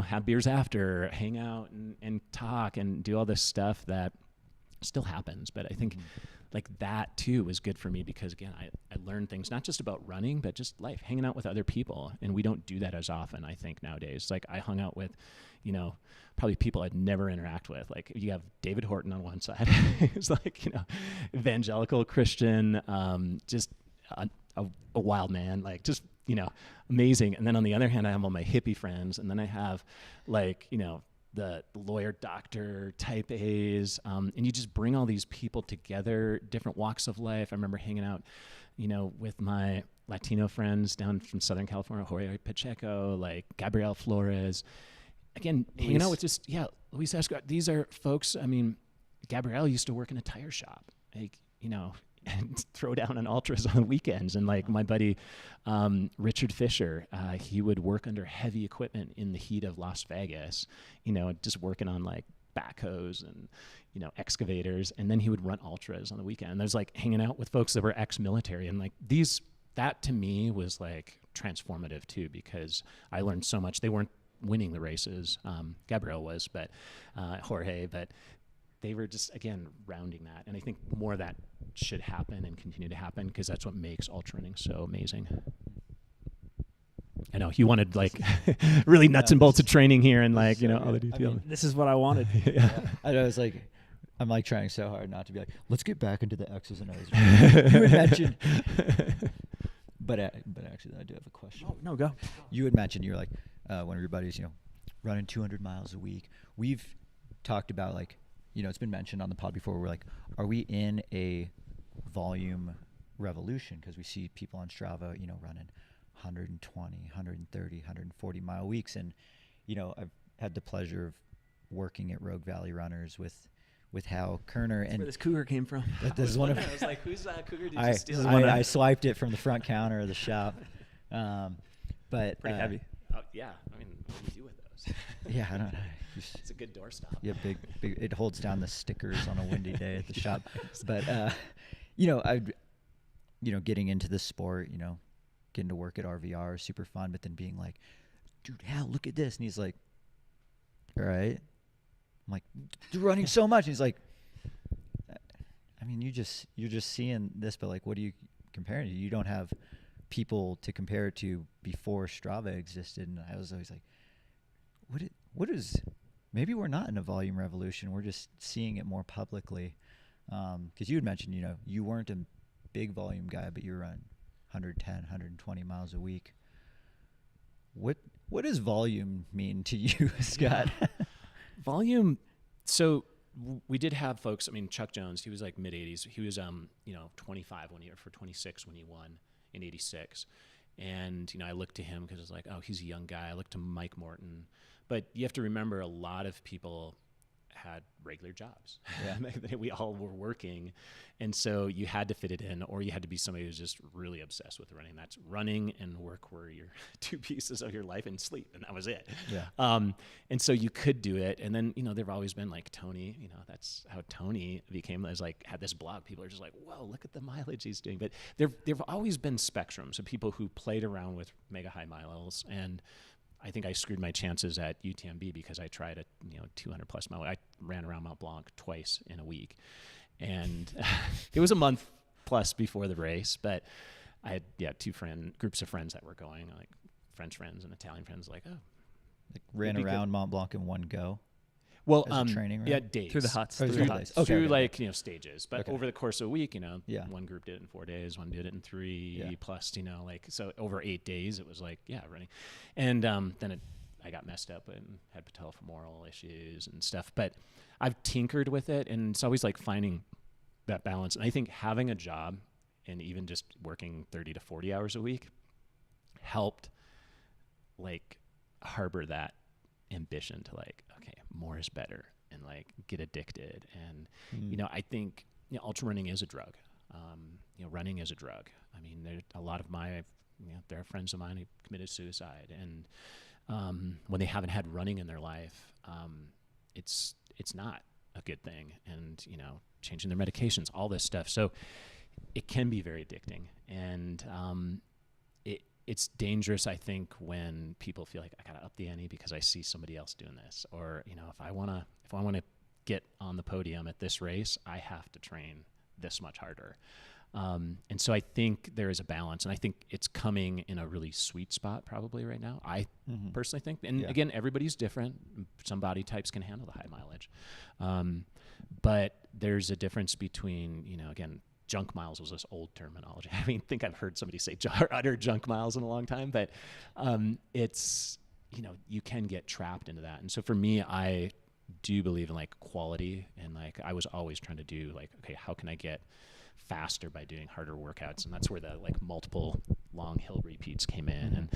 have beers after, hang out and talk and do all this stuff that still happens. But I think like that too was good for me, because again, I learned things, not just about running, but just life, hanging out with other people. And we don't do that as often, I think, nowadays. Like, I hung out with, probably people I'd never interact with. Like, you have David Horton on one side. It's like, evangelical Christian, just a wild man, like just, amazing. And then on the other hand, I have all my hippie friends. And then I have like, the lawyer, doctor type A's, and you just bring all these people together, different walks of life. I remember hanging out, with my Latino friends down from Southern California, Jorge Pacheco, like Gabriel Flores. Again, hanging out with just, Luis Escobar. These are folks, I mean, Gabrielle used to work in a tire shop, like, and throw down on ultras on weekends. And like my buddy, Richard Fisher, he would work under heavy equipment in the heat of Las Vegas, just working on like backhoes and, excavators. And then he would run ultras on the weekend. And there's like hanging out with folks that were ex-military. And like that to me was like transformative too, because I learned so much. They weren't winning the races. Gabriel was, but Jorge, but they were just, again, rounding that. And I think more of that should happen and continue to happen, because that's what makes ultra running so amazing. I know you wanted like really nuts and bolts of training here and like, all the details. This is what I wanted. Yeah. I know, it's like, I'm like trying so hard not to be like, let's get back into the X's and O's. You had mentioned, but actually I do have a question. Oh, no, go. You had mentioned you're like, when everybody's, running 200 miles a week. We've talked about like, it's been mentioned on the pod before. We're like, are we in a volume revolution? Because we see people on Strava, running 120, 130, 140 mile weeks. And, I've had the pleasure of working at Rogue Valley Runners with Hal Kerner. That's and where this cougar came from. This is one of I was like, who's that cougar? Did you I, steal I swiped it from the front counter of the shop. But Pretty heavy. Oh, yeah. I mean, what do you do with those? Yeah, I don't know. It's a good doorstop. Yeah, big. It holds down the stickers on a windy day at the shop. But getting into this sport, getting to work at RVR is super fun. But then being like, dude, Hal, look at this, and he's like, all right. I'm like, you're running so much. And he's like, I mean, you're just seeing this, but like, what are you comparing to? You don't have people to compare it to before Strava existed. And I was always like, what is, maybe we're not in a volume revolution. We're just seeing it more publicly. Because you had mentioned, you weren't a big volume guy, but you were running 110, 120 miles a week. What does volume mean to you, Scott? Volume. So we did have folks. I mean, Chuck Jones, he was like mid 80s. He was 25 for 26 when he won in 86. And I looked to him because I was like, oh, he's a young guy. I looked to Mike Morton. But you have to remember, a lot of people had regular jobs. Yeah. We all were working. And so you had to fit it in, or you had to be somebody who's just really obsessed with running. That's running and work were your two pieces of your life, and sleep, and that was it. Yeah. And so you could do it. And then, there've always been like Tony, that's how Tony became, had this blog. People are just like, whoa, look at the mileage he's doing. But there've always been spectrums of people who played around with mega high miles. And I think I screwed my chances at UTMB because I tried a 200 plus mile. I ran around Mont Blanc twice in a week, and it was a month plus before the race. But I had two groups of friends that were going, like French friends and Italian friends. Like, oh, like ran around Mont Blanc in one go. Well, training, right? Yeah, days through the huts. Through stages. But over the course of a week, one group did it in 4 days, one did it in 3 plus, so over 8 days, it was like, running. And then I got messed up and had patellofemoral issues and stuff. But I've tinkered with it, and it's always like finding that balance. And I think having a job and even just working 30 to 40 hours a week helped like harbor that ambition to like, okay, more is better, and like get addicted. And I think ultra running is a drug. Running is a drug. I mean, a lot of there are friends of mine who committed suicide, and when they haven't had running in their life, it's not a good thing. And changing their medications, all this stuff. So it can be very addicting, and it's dangerous, I think, when people feel like I gotta up the ante because I see somebody else doing this, or if I wanna get on the podium at this race, I have to train this much harder. And so I think there is a balance, and I think it's coming in a really sweet spot probably right now. I personally think, and again, everybody's different. Some body types can handle the high mileage, but there's a difference between again. Junk miles was this old terminology. I mean, I think I've heard somebody say utter junk miles in a long time, but it's, you can get trapped into that. And so for me, I do believe in like quality, and like I was always trying to do like, okay, how can I get faster by doing harder workouts? And that's where the like multiple long hill repeats came in, and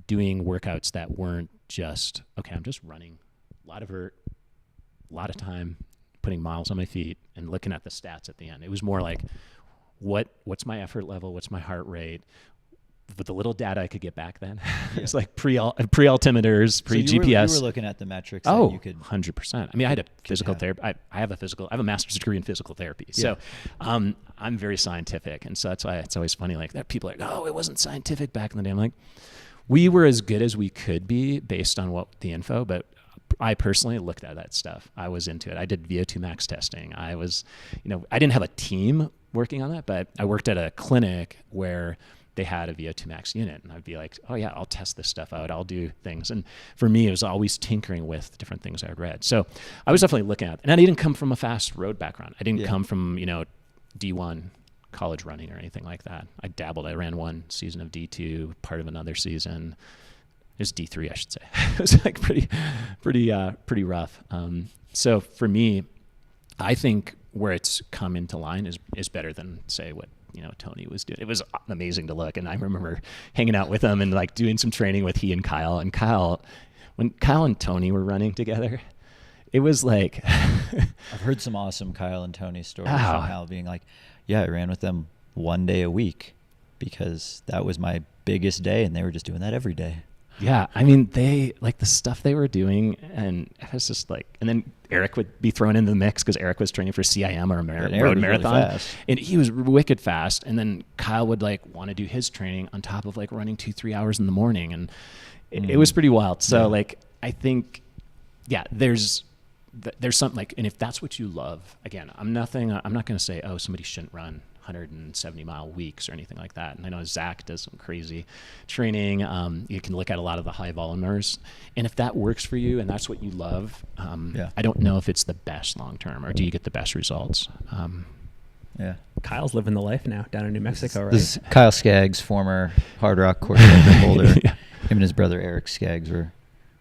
doing workouts that weren't just, okay, I'm just running a lot of vert, a lot of time, putting miles on my feet and looking at the stats at the end. It was more like, what's my effort level? What's my heart rate? with the little data I could get back then. It's like pre-altimeters, pre-GPS. So you were looking at the metrics. Oh, that you could 100%. I mean, I had a physical therapy. I have a master's degree in physical therapy. So I'm very scientific. And so that's why it's always funny. Like that people are like, oh, it wasn't scientific back in the day. I'm like, we were as good as we could be based on what the info, but I personally looked at that stuff. I was into it. I did VO2 max testing. I was, I didn't have a team working on that, but I worked at a clinic where they had a VO2 max unit, and I'd be like, oh yeah, I'll test this stuff out. I'll do things. And for me, it was always tinkering with different things I had read. So I was definitely looking at it. And I didn't come from a fast road background. I didn't come from, D1 college running or anything like that. I dabbled. I ran one season of D2, part of another season. It was D3, I should say. It was like pretty rough. So for me, I think where it's come into line is better than, say, what Tony was doing. It was amazing to look, and I remember hanging out with him and like doing some training with he and Kyle. And when Kyle and Tony were running together, it was like I've heard some awesome Kyle and Tony stories from Hal being like, yeah, I ran with them one day a week because that was my biggest day, and they were just doing that every day. Yeah, I mean, they like the stuff they were doing, and it was just like, and then Eric would be thrown into the mix because Eric was training for CIM or a road marathon, really, and he was wicked fast. And then Kyle would like want to do his training on top of like running 2-3 hours in the morning, and it was pretty wild. So like, I think, there's something like, and if that's what you love, again, I'm not going to say, oh, somebody shouldn't run 170-mile weeks or anything like that. And I know Zach does some crazy training. You can look at a lot of the high volumers, and if that works for you and that's what you love, I don't know if it's the best long term, or do you get the best results. Kyle's living the life now down in New Mexico, right? This is Kyle Skaggs, former Hard Rock course record holder. Him and his brother Eric Skaggs were a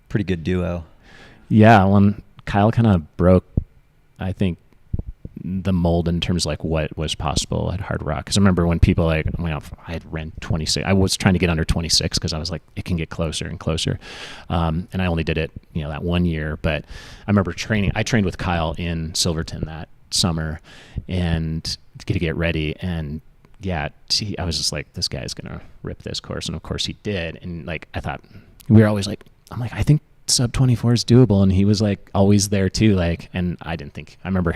pretty good duo. Yeah, when Kyle kind of broke, I think, the mold in terms of like what was possible at Hard Rock. Because I remember when people I had ran 26. I was trying to get under 26 because I was like, it can get closer and closer. And I only did it, that 1 year. But I remember training. I trained with Kyle in Silverton that summer, and to get ready. And I was just like, this guy's gonna rip this course, and of course he did. And like, I thought we were always like, I'm like, I think sub 24 is doable, and he was like always there too, like, and I remember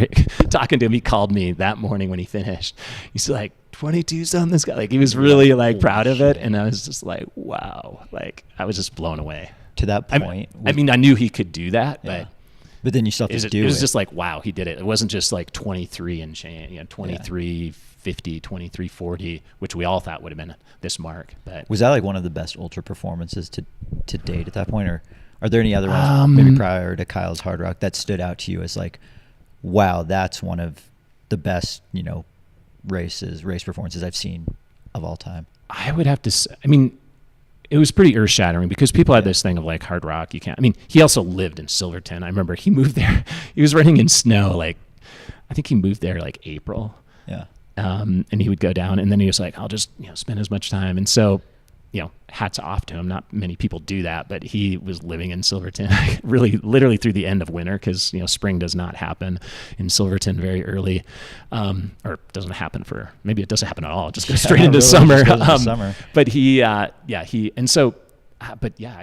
talking to him. He called me that morning when he finished. He's like, 22's on this guy, like he was really like proud of it, and I was just like, wow, like I was just blown away to that point. I mean, I knew he could do that, but then you still have to do it. It was just like, wow, he did it. It wasn't just like 23 and change, 23:50, 23:40, which we all thought would have been this mark. But was that like one of the best ultra performances to date at that point, or are there any other ones maybe prior to Kyle's Hard Rock that stood out to you as like, wow, that's one of the best, race performances I've seen of all time? I would have to say, I mean, it was pretty earth shattering because people had this thing of like Hard Rock. You can't, I mean, he also lived in Silverton. I remember he moved there. He was running in snow. Like, I think he moved there like April. Yeah. And he would go down, and then he was like, I'll just, spend as much time. And so, hats off to him. Not many people do that, but he was living in Silverton really literally through the end of winter, because, spring does not happen in Silverton very early, or doesn't happen maybe it doesn't happen at all. It just goes straight into summer. But I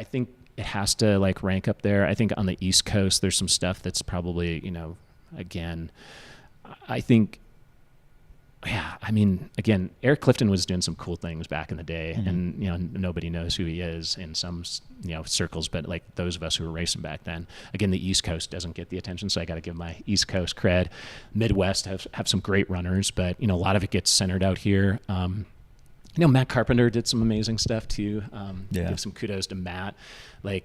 think it has to like rank up there. I think on the East Coast, there's some stuff that's probably, again, I think, I mean, again, Eric Clifton was doing some cool things back in the day, and nobody knows who he is in some circles, but like those of us who were racing back then, again, the East Coast doesn't get the attention, so I got to give my East Coast cred. Midwest have some great runners, but a lot of it gets centered out here. Matt Carpenter did some amazing stuff too. Give some kudos to Matt. Like,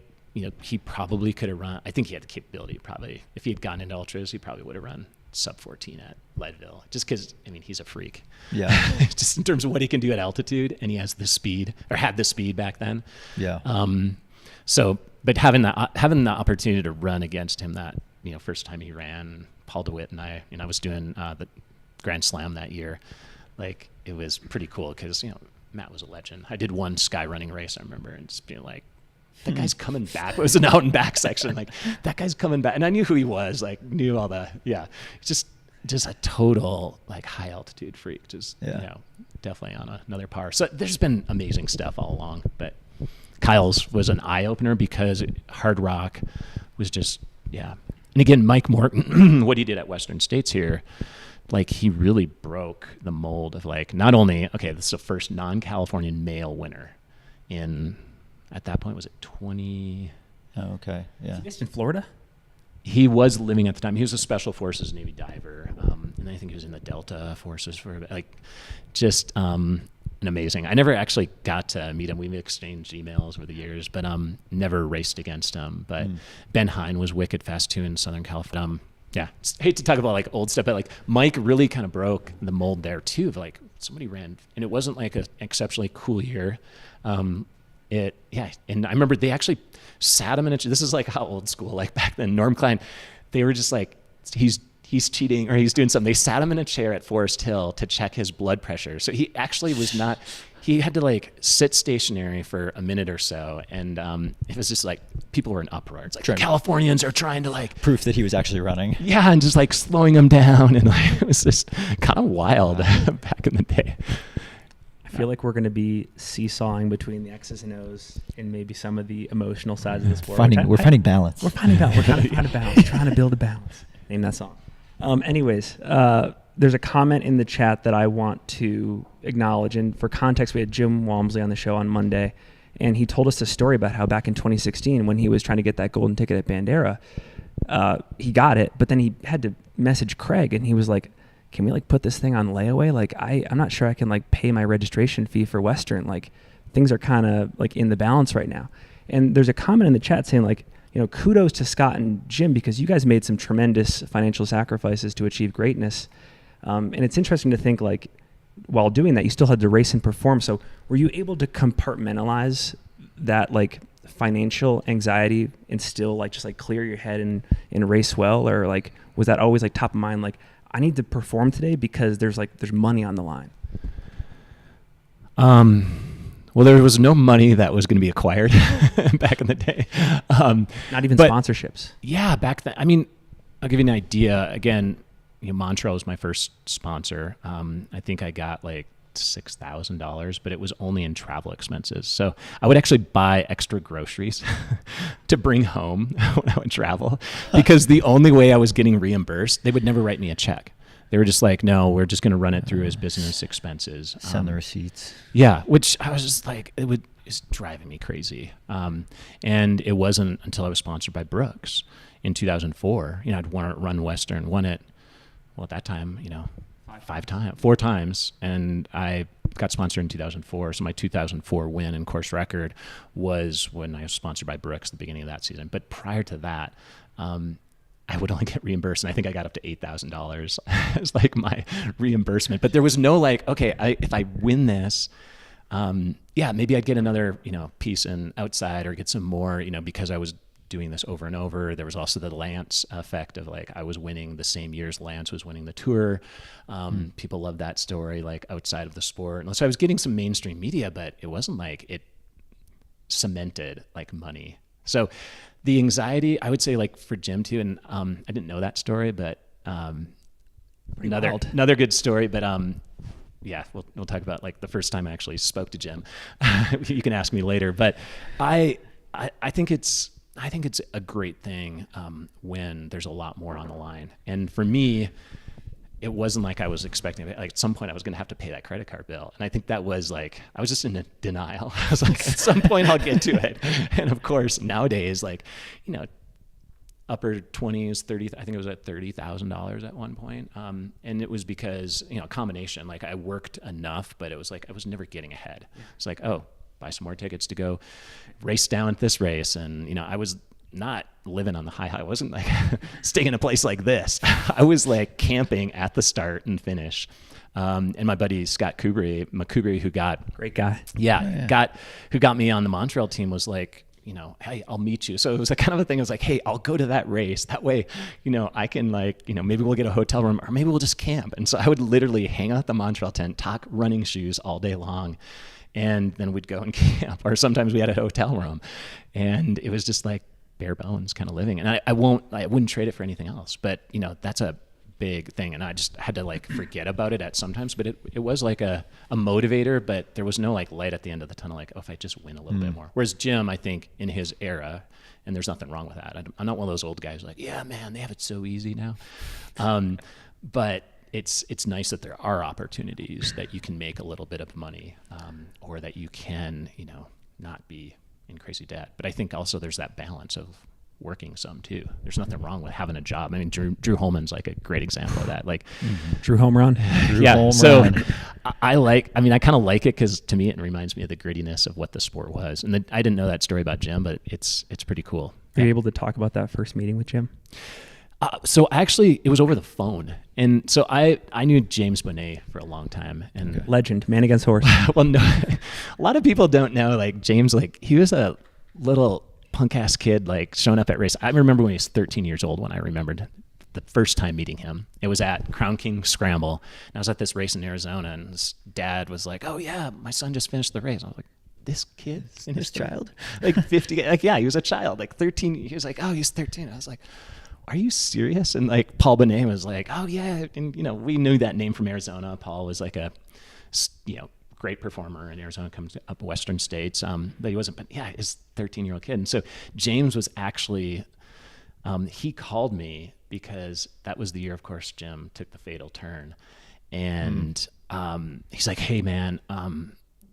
he probably could have run. I think he had the capability. Probably, if he had gotten into ultras, he probably would have run sub 14 at Leadville, just because, I mean, he's a freak. Yeah. Just in terms of what he can do at altitude, and he has the speed, or had the speed back then. Yeah. But having the opportunity to run against him that, first time he ran, Paul DeWitt and I was doing the Grand Slam that year. Like, it was pretty cool because, Matt was a legend. I did one sky running race, I remember, and just being like, that guy's coming back. It was an out and back section. Like, that guy's coming back. And I knew who he was, like, knew all the, just a total, like, high altitude freak. definitely on another par. So there's been amazing stuff all along, but Kyle's was an eye opener because Hard Rock was just, yeah. And again, Mike Morton, what he did at Western States here, like he really broke the mold of like, not only, okay, this is the first non-Californian male winner in, at that point, was it 20? Oh, okay. Yeah. Is he based in Florida? He was living at the time. He was a Special Forces Navy diver. And I think he was in the Delta Forces for like just an amazing. I never actually got to meet him. We've exchanged emails over the years, but never raced against him. But Ben Hine was wicked fast too in Southern California. Yeah, hate to talk about like old stuff, but like Mike really kind of broke the mold there too. Of like somebody ran, and it wasn't like an exceptionally cool year. And I remember they actually sat him in a. This is like how old school, like back then. Norm Klein, they were just like, he's cheating or he's doing something. They sat him in a chair at Forest Hill to check his blood pressure. So he actually was not. He had to like sit stationary for a minute or so, and it was just like people were in uproar. It's like the Californians are trying to like proof that he was actually running. Yeah, and just like slowing him down, and like it was just kind of wild back in the day. I feel like we're going to be seesawing between the X's and O's and maybe some of the emotional sides of the sport. We're finding balance. We're finding balance. We're trying to find a balance. Trying to build a balance. Name that song. Anyways, there's a comment in the chat that I want to acknowledge. And for context, we had Jim Walmsley on the show on Monday, and he told us a story about how back in 2016, when he was trying to get that golden ticket at Bandera, he got it, but then he had to message Craig, and he was like, can we like put this thing on layaway? Like I'm not sure I can like pay my registration fee for Western. Like things are kind of like in the balance right now. And there's a comment in the chat saying like, you know, kudos to Scott and Jim because you guys made some tremendous financial sacrifices to achieve greatness. And it's interesting to think like while doing that, you still had to race and perform. So were you able to compartmentalize that like financial anxiety and still like just like clear your head and race well? Or like, was that always like top of mind? Like, I need to perform today because there's money on the line. Well, there was no money that was going to be acquired back in the day. Not even sponsorships. Yeah, back then. I mean, I'll give you an idea. Again, you know, Montreal was my first sponsor. I think I got like $6,000, but it was only in travel expenses. So I would actually buy extra groceries to bring home when I would travel because the only way I was getting reimbursed, they would never write me a check. They were just like, no, we're just going to run it through as business expenses. Send the receipts. Yeah, which I was just like, it's driving me crazy. And it wasn't until I was sponsored by Brooks in 2004. You know, I'd run Western, won it, well, at that time, you know, 4 times, and I got sponsored in 2004. So my 2004 win and course record was when I was sponsored by Brooks at the beginning of that season. But prior to that, I would only get reimbursed, and I think I got up to $8,000 as like my reimbursement. But there was no like, okay, if I win this, maybe I'd get another, you know, piece in outside or get some more, you know, because I was doing this over and over. There was also the Lance effect of like I was winning the same years Lance was winning the Tour. People love that story like outside of the sport. And so I was getting some mainstream media, but it wasn't like it cemented like money. So the anxiety, I would say like for Jim too, and I didn't know that story, but another good story. But yeah, we'll talk about like the first time I actually spoke to Jim. You can ask me later, but I think it's a great thing when there's a lot more on the line. And for me, it wasn't like I was expecting, like at some point I was going to have to pay that credit card bill. And I think that was like, I was just in a denial. I was like, at some point I'll get to it. And of course, nowadays, like, you know, upper 20s, 30, I think it was at $30,000 at one point. And it was because, you know, a combination, like I worked enough, but it was like, I was never getting ahead. It's like, oh, buy some more tickets to go race down at this race. And, you know, I was not living on the high. I wasn't like staying in a place like this. I was like camping at the start and finish. And my buddy Scott Jurek, who got great guy. Who got me on the Montreal team was like, you know, hey, I'll meet you. So it was a kind of a thing. I was like, hey, I'll go to that race. That way, you know, I can like, you know, maybe we'll get a hotel room or maybe we'll just camp. And so I would literally hang out at the Montreal tent, talk running shoes all day long. And then we'd go and camp, or sometimes we had a hotel room, and it was just like bare bones kind of living. And I wouldn't trade it for anything else. But you know, that's a big thing, and I just had to like forget about it at sometimes, but it was like a motivator, but there was no like light at the end of the tunnel, like, oh, if I just win a little bit more. Whereas Jim, I think in his era, and there's nothing wrong with that. I'm not one of those old guys like, yeah, man, they have it so easy now. But it's nice that there are opportunities that you can make a little bit of money, or that you can, not be in crazy debt. But I think also there's that balance of working some too. There's nothing wrong with having a job. I mean, Drew Holman's like a great example of that. Like Drew home run. Yeah. So I kind of like it because to me it reminds me of the grittiness of what the sport was. And I didn't know that story about Jim, but it's pretty cool. Are you able to talk about that first meeting with Jim? So actually, it was over the phone, and so I knew James Bonet for a long time, and legend, man against horse. Well, no, a lot of people don't know. Like James, like he was a little punk ass kid, like showing up at race. I remember when he was 13 years old. When I remembered the first time meeting him, it was at Crown King Scramble, and I was at this race in Arizona, and his dad was like, "Oh yeah, my son just finished the race." I was like, this kid in his child, like 50, like yeah, he was a child, like 13. He was like, "Oh, he's 13." I was like, are you serious? And like Paul Bonet was like, oh yeah. And we knew that name from Arizona. Paul was like a, great performer in Arizona, comes up Western states. But he wasn't, but yeah, his 13-year-old kid. And so James was actually, he called me because that was the year, of course, Jim took the fatal turn. And he's like, hey man,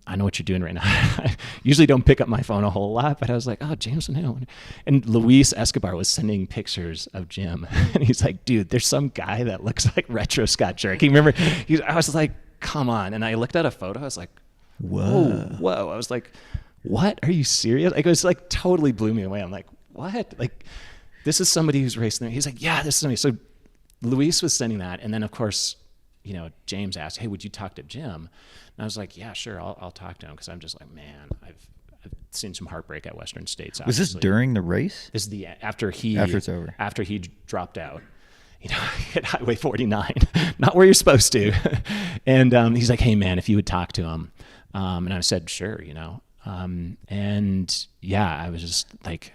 I know what you're doing right now. I usually don't pick up my phone a whole lot, but I was like, oh, James, no. And Luis Escobar was sending pictures of Jim. And he's like, dude, there's some guy that looks like retro Scott Jurek. You remember? I was like, come on. And I looked at a photo. I was like, whoa. I was like, what? Are you serious? Like, it was like totally blew me away. I'm like, what? Like, this is somebody who's racing there. He's like, yeah, this is somebody. So Luis was sending that. And then, of course, James asked, hey, would you talk to Jim? And I was like, yeah, sure, I'll talk to him, because I'm just like, man, I've seen some heartbreak at Western States. Obviously. Was this during the race? This is after it's over. After he dropped out, hit Highway 49, not where you're supposed to. And he's like, hey man, if you would talk to him, and I said, sure, and yeah, I was just like,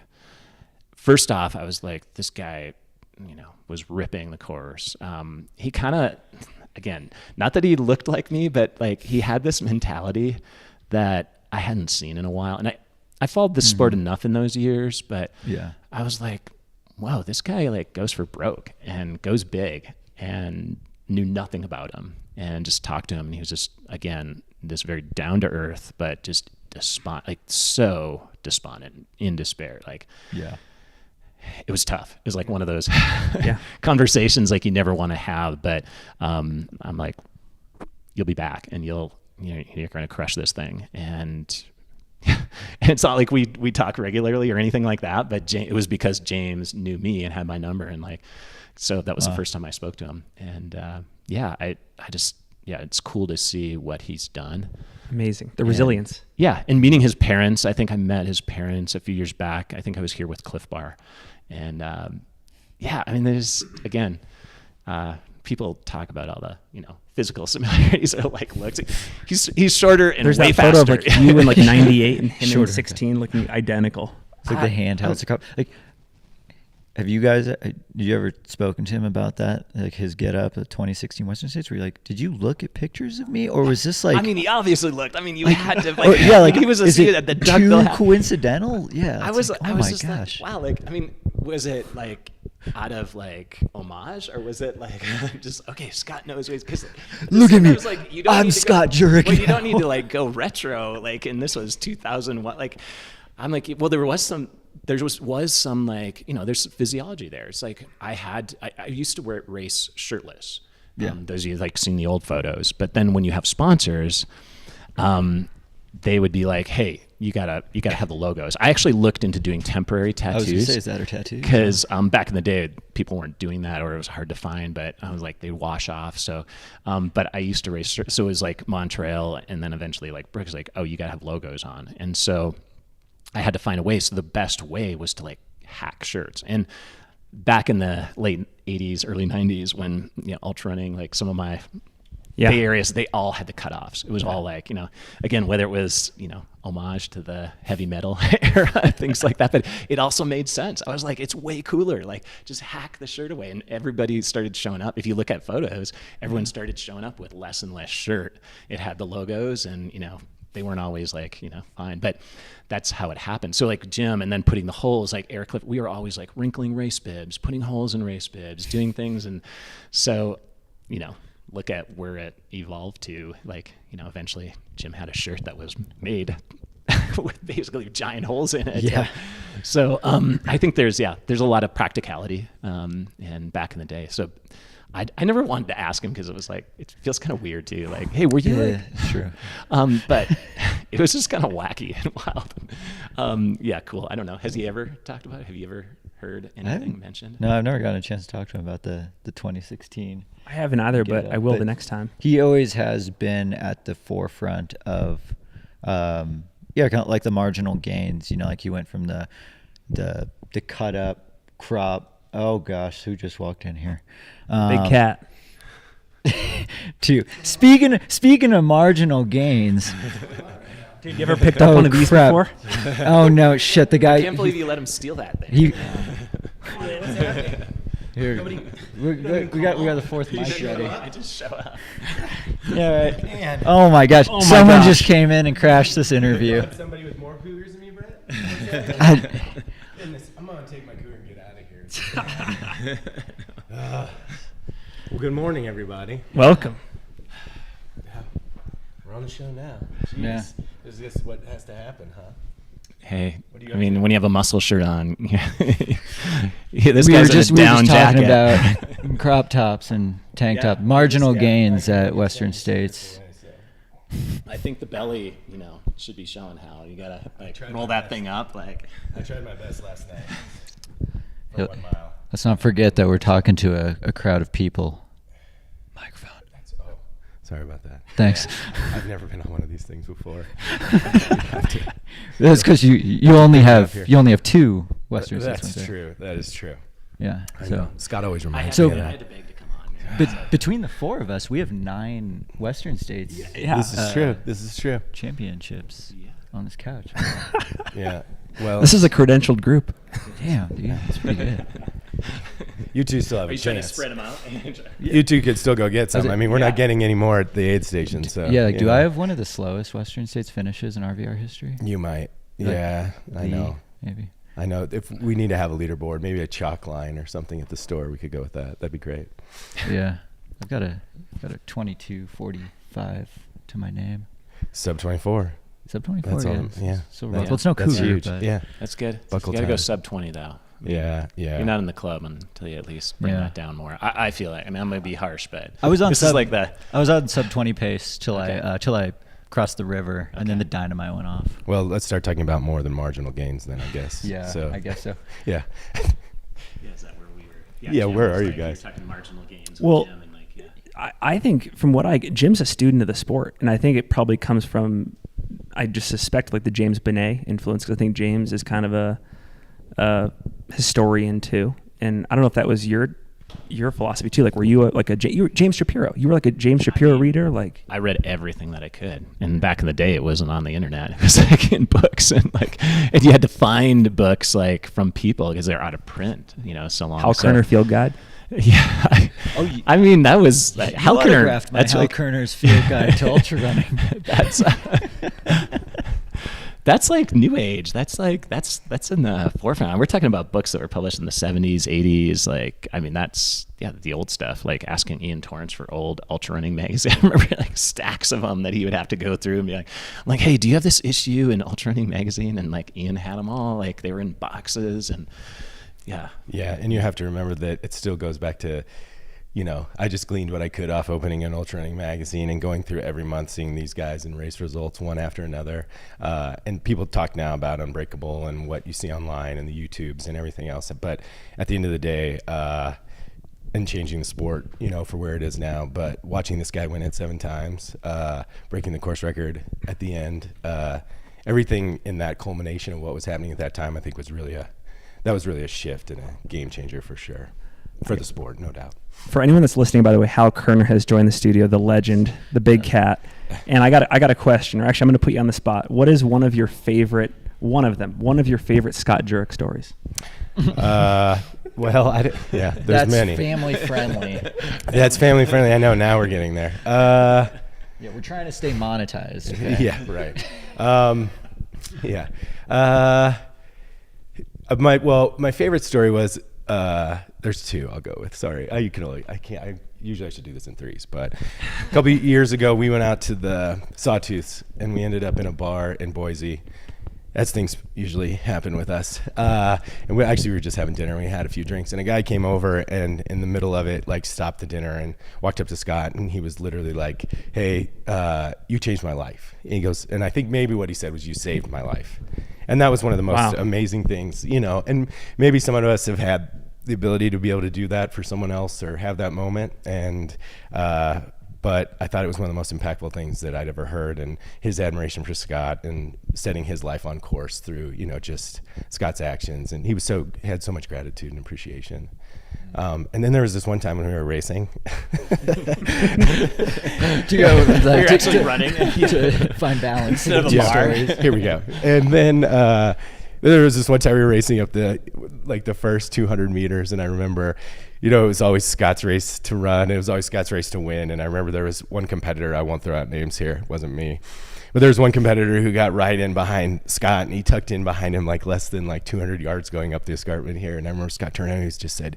first off, I was like, this guy, was ripping the course. He kind of. Again, not that he looked like me, but like he had this mentality that I hadn't seen in a while. And I followed the sport enough in those years, but yeah, I was like, wow, this guy like goes for broke and goes big, and knew nothing about him, and just talked to him. And he was just, again, this very down to earth, but just so despondent, in despair. Like, yeah. It was tough. It was like one of those conversations like you never want to have, but I'm like, you'll be back, and you're going to crush this thing. And it's not like we talk regularly or anything like that, but it was because James knew me and had my number, and like, so that was the first time I spoke to him. And it's cool to see what he's done. Amazing. The resilience. Yeah. And meeting his parents. I think I met his parents a few years back. I think I was here with Cliff Bar. And there's, again, people talk about all the, physical similarities or like looks. He's shorter and there's way that photo faster. of like you in like 98 and him in 16 looking identical. It's like the handheld. Like, have you guys, did you ever spoken to him about that? Like his get up at 2016 Western States, where you're like, did you look at pictures of me? Or was this like. I mean, he obviously looked. I mean, you had to. Like, he was a student at the Doug too coincidental? Yeah. I was just gosh. Like, wow. Like, I mean, was it like out of like homage, or was it like just, okay, Scott knows ways? Because look at me. Like, I'm Scott Jurek. Well, you don't need to like go retro. Like, and this was 2001. Like, I'm like, well, there was some like, there's physiology there. It's like I used to race shirtless. Yeah. Those of you like seen the old photos, but then when you have sponsors, they would be like, hey, you gotta have the logos. I actually looked into doing temporary tattoos. I was gonna say, is that or tattoos? Because back in the day, people weren't doing that, or it was hard to find. But I was like, they wash off. So, but I used to race, so it was like Montreal, and then eventually like Brooks, like, oh, you gotta have logos on, and so I had to find a way. So the best way was to like hack shirts. And back in the late 80s, early 90s, when ultra running, like some of my Bay Areas, they all had the cutoffs. It was all like, again, whether it was, homage to the heavy metal era, things like that. But it also made sense. I was like, it's way cooler. Like, just hack the shirt away. And everybody started showing up. If you look at photos, everyone started showing up with less and less shirt. It had the logos and, they weren't always like, fine. But that's how it happened. So like Jim, and then putting the holes, like Eric Cliff, we were always like wrinkling race bibs, putting holes in race bibs, doing things. And so, look at where it evolved to, like, eventually Jim had a shirt that was made with basically giant holes in it. Yeah. So I think there's a lot of practicality and back in the day. So I never wanted to ask him because it was like, it feels kind of weird too. Like, hey, were you Sure. But it was just kind of wacky and wild. Cool. I don't know. Has he ever talked about it? Have you ever heard anything mentioned? No, I've never gotten a chance to talk to him about the 2016. I haven't either, but I will the next time. He always has been at the forefront of, kind of like the marginal gains. Like he went from the cut up crop. Oh gosh, who just walked in here? Big cat. To speaking of marginal gains. Dude, you ever picked up one of these before? Oh no, shit! The guy. I can't believe you let him steal that thing. Here, we got the fourth mic ready. I just show up. Yeah, right. Man. Oh my gosh! Someone just came in and crashed this interview. Somebody with more cougars than me, Brett? I'm gonna take my cougar and get out of here. Well, good morning, everybody. Welcome. Yeah, we're on the show now. Jeez. Yeah. Is this what has to happen, huh? Hey, What do you I mean, when you have a muscle shirt on, this we were guy's just in a down talking jacket. about crop tops and tank top, marginal gains at Western States. I think the belly, should be showing how you gotta tried roll my that best. thing up. Like, I tried my best last night for 1 mile. Let's not forget that we're talking to a crowd of people. Microphone. Sorry about that. Thanks. I've never been on one of these things before. That's because you only have two Western States. That's true. That is true. Yeah. I So know. Scott always reminds So- me of I that. had to beg to come on. but between the four of us, we have 9 Western States This is true. This is true. championships on this couch. Yeah. Well, This is a credentialed group. Damn, dude, that's pretty good. you two still have Are a you trying to chance. spread them out? You two could still go get some. it- I mean, we're yeah. not getting any more at the aid station. So Yeah, like, you do know. I have one of the slowest Western States finishes in RVR history? You might. Like Yeah, I know. Maybe. I know. If we need to have a leaderboard, maybe a chalk line or something at the store, we could go with that. That'd be great. Yeah, I've got a 22:45 to my name. Sub 24. Sub 24. That's yeah. all. Yeah. So That- well, it's no that's cougar, huge. but Yeah. That's good. Buckle You gotta go time. sub 20 though. Yeah. Yeah. You're not in the club until you at least bring Yeah. that down more. I feel like. I mean, I'm gonna be harsh, but I was on this sub, is like the. I was on sub 20 pace till Okay. I crossed the river, and then the dynamite went off. Well, let's start talking about more than marginal gains then, I guess. Yeah, So, I guess so. yeah. Yeah, is that where we were? Yeah, Jim where was are you like, guys? You're talking marginal gains. With Well, Jim and like, yeah. I think from what Jim's a student of the sport, and I think it probably comes from, I just suspect, like the James Benet influence, because I think James is kind of a historian too, and I don't know if that was your philosophy too. Like, were you you were James Shapiro? You were like a James Shapiro reader, like. I read everything that I could, and back in the day, it wasn't on the internet. It was like in books, and you had to find books like from people because they're out of print, so long. Hal Kerner Field Guide. Yeah, I mean that was like, Hal Kerner. autographed my Hal Kerner's field guide to ultra running. That's like new age. That's in the forefront. We're talking about books that were published in the 70s, 80s. Like, I mean, that's the old stuff. Like asking Ian Torrance for old ultra running magazine. I remember like stacks of them that he would have to go through and be like, hey, do you have this issue in ultra running magazine? And like Ian had them all. Like they were in boxes and yeah. Yeah, and you have to remember that it still goes back to, I just gleaned what I could off opening an ultra running magazine and going through every month, seeing these guys and race results one after another. And people talk now about Unbreakable and what you see online and the YouTubes and everything else. But at the end of the day, and changing the sport, for where it is now. But watching this guy win it 7 times, breaking the course record at the end, everything in that culmination of what was happening at that time, I think was really a shift and a game changer for sure. for the sport, no doubt. For anyone that's listening, by the way, Hal Kerner has joined the studio, the legend, the big cat. And I got a question, or actually I'm going to put you on the spot. What is one of your favorite Scott Jurek stories? Well, there's That's many. family friendly. Yeah, it's family friendly. I know, now we're getting there. Yeah, we're trying to stay monetized. Okay? Yeah, right. My favorite story was, there's two I'll go with. Sorry. I usually I should do this in threes, but a couple of years ago we went out to the Sawtooths and we ended up in a bar in Boise. As things usually happen with us. And we were just having dinner. We had a few drinks and a guy came over and in the middle of it, like, stopped the dinner and walked up to Scott and he was literally like, "Hey, you changed my life." And he goes, and I think maybe what he said was, "You saved my life." And that was one of the most amazing things, and maybe some of us have had the ability to be able to do that for someone else or have that moment. And, but I thought it was one of the most impactful things that I'd ever heard, and his admiration for Scott and setting his life on course through, just Scott's actions. And he had so much gratitude and appreciation. And then there was this one time when we were racing. To go, You're actually running to find balance. Instead of a bar. Here we go. And then there was this one time we were racing up the first 200 meters, and I remember, it was always Scott's race to run. It was always Scott's race to win. And I remember there was one competitor, I won't throw out names here, it wasn't me, but there was one competitor who got right in behind Scott, and he tucked in behind him less than 200 yards going up the escarpment here. And I remember Scott turned and he just said,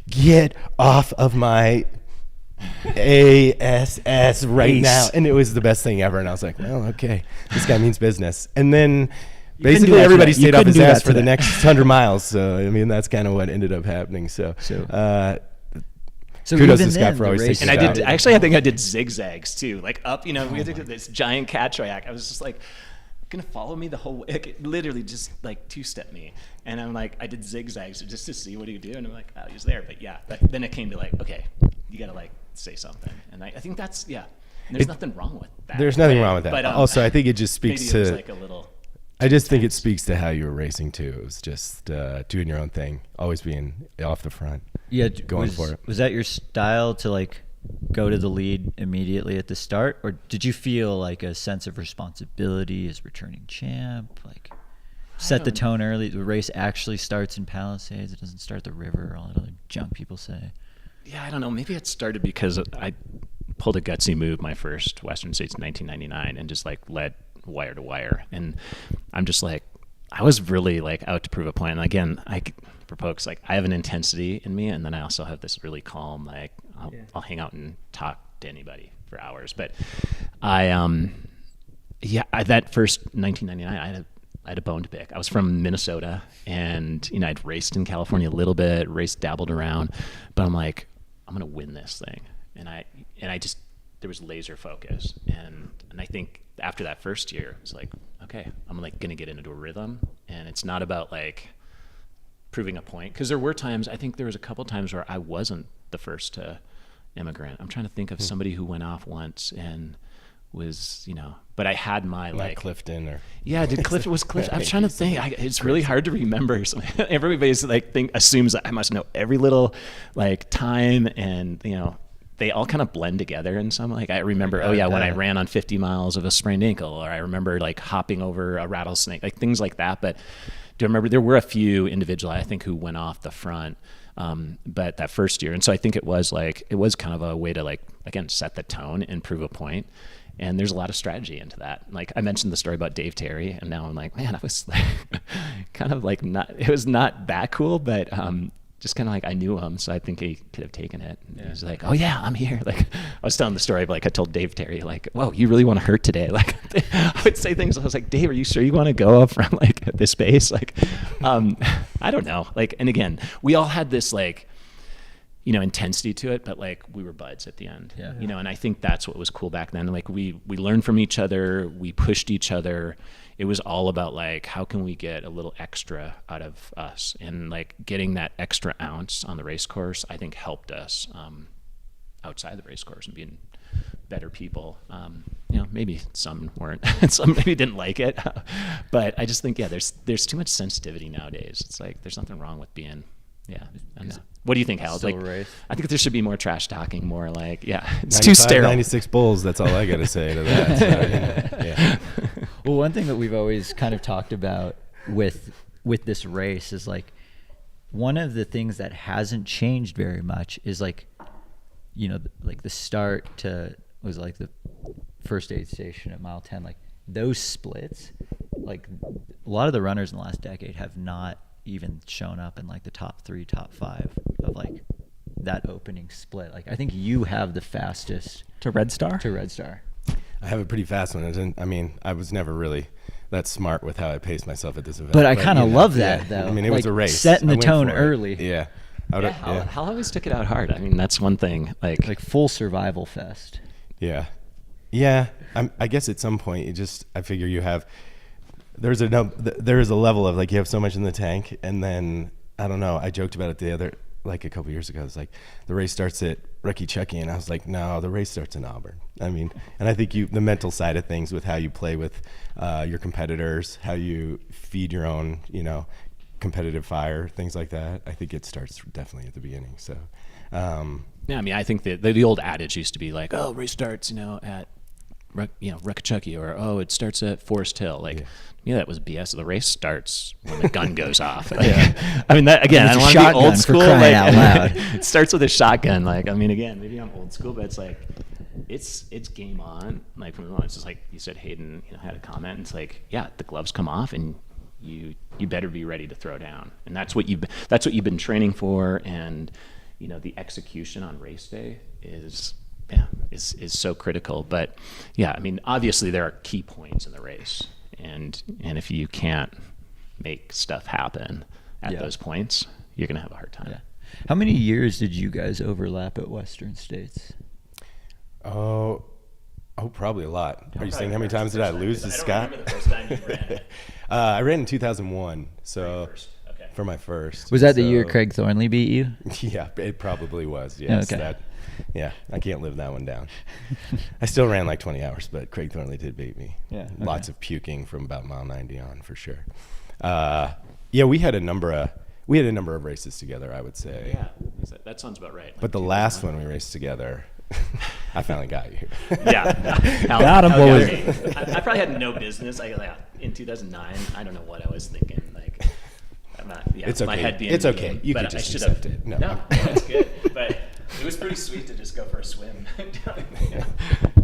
"Get off of my ASS right now." And it was the best thing ever. And I was like, well, okay, this guy means business. And then basically everybody stayed off his ass for the next 100 miles. So, that's kind of what ended up happening. So kudos to Scott for always taking And it out. I think I did zigzags too, up, we had to do this giant cat track. I was just gonna follow me the whole way, literally just two-step me. And I'm I did zigzags just to see what he would do. And I'm like, oh, he's there. But yeah, then it came to okay, you gotta say something. And I think that's, and there's nothing wrong with that. There's nothing wrong with that. But, also, I think it just speaks maybe to, it was a little, I just think it speaks to how you were racing too. It was just doing your own thing, always being off the front. Yeah, going for it. Was that your style to go to the lead immediately at the start, or did you feel a sense of responsibility as returning champ? Set the tone early. The race actually starts in Palisades. It doesn't start at the river. All that other junk people say. Yeah, I don't know. Maybe it started because I pulled a gutsy move my first Western States in 1999 and just led wire to wire. And I'm just I was really out to prove a point. And again, for folks, I have an intensity in me, and then I also have this really calm, I'll hang out and talk to anybody for hours. But that first 1999, I had a bone to pick. I was from Minnesota, and I'd raced in California a little bit, dabbled around, but I'm I'm gonna win this thing. And I just, there was laser focus, and I think after that first year, it's okay, I'm gonna get into a rhythm, and it's not about proving a point, because there were times, I think there was a couple times where I wasn't the first to immigrant. I'm trying to think of somebody who went off once and was, but I had my Clifton or was Clifton. I was trying to think. It's really hard to remember. So everybody's assumes that I must know every little time, and they all kind of blend together in some. I remember, when I ran on 50 miles of a sprained ankle, or I remember hopping over a rattlesnake, things like that. But do I remember there were a few individuals I think who went off the front, but that first year, and so I think it was kind of a way to again set the tone and prove a point. And there's a lot of strategy into that. I mentioned the story about Dave Terry, and now I'm man, I was kind of not, it was not that cool, but just kind of I knew him, so I think he could have taken it. And he was oh yeah, I'm here. I was telling the story, but I told Dave Terry, whoa, you really want to hurt today? I would say things. I was Dave, are you sure you want to go up from this pace? I don't know. And again, we all had this intensity to it, but we were buds at the end. Yeah. And I think that's what was cool back then. We learned from each other, we pushed each other. It was all about how can we get a little extra out of us, and getting that extra ounce on the race course, I think helped us outside the race course and being better people. Maybe some weren't, some maybe didn't like it, but I just think, there's too much sensitivity nowadays. It's there's nothing wrong with being, What do you think, Hal? Still Like, race. I think there should be more trash talking, more like, it's too sterile. 96 bulls. That's all I got to say to that. So, yeah. Well, one thing that we've always kind of talked about with this race is like, one of the things that hasn't changed very much is like, like the start to was like the first aid station at mile 10, like those splits, like a lot of the runners in the last decade have not even shown up in like the top 3, top 5 of like that opening split. Like I think you have the fastest To Red Star? to Red Star. I have a pretty fast one. I was never really that smart with how I paced myself at this event. But I kind of love that though. I mean, it was a race. Setting the I went tone for it. early. Yeah. Hal always took it out hard. I mean, that's one thing. Like full survival fest. Yeah. Yeah. I guess at some point I figure you have, there is a level of like, you have so much in the tank, and then, I don't know, I joked about it a couple years ago. It's like the race starts at Rucky Chucky, and I was like, no, the race starts in Auburn. I mean, and I think the mental side of things with how you play with your competitors, how you feed your own, competitive fire, things like that. I think it starts definitely at the beginning. So, yeah, I mean, I think the old adage used to be like, oh, race starts, at Rucky Chucky, or it starts at Forest Hill. Like, that was BS. The race starts when the gun goes off. Like, I mean, that again, I don't want to be old school. Like, out loud. It starts with a shotgun. Like, I mean, again, maybe I'm old school, but it's like, it's game on. Like from the moment, it's just like you said, Hayden, had a comment. It's like, the gloves come off, and you better be ready to throw down. And that's what you've been training for. And the execution on race day is so critical. But I mean, obviously there are key points in the race, and if you can't make stuff happen at those points, you're gonna have a hard time. Yeah. How many years did you guys overlap at Western States? Oh, probably a lot. Are you saying how many times did I lose to Scott? I don't remember the first time you ran. I ran in 2001. So Okay. for my first. Was that the year Craig Thornley beat you? Yeah, it probably was. Yes. Okay. I can't live that one down. I still ran like 20 hours, but Craig Thornley did beat me. Yeah. Okay. Lots of puking from about mile 90 on for sure. We had a number of races together, I would say. Yeah, that sounds about right. But the last one we raced together, I finally got you. Got him, boys. I probably had no business. In 2009, I don't know what I was thinking. Like, I'm not. Yeah, it's okay. My head being it's okay. mean, You but could just I should accept have. it. No, it's good. But it was pretty sweet to just go for a swim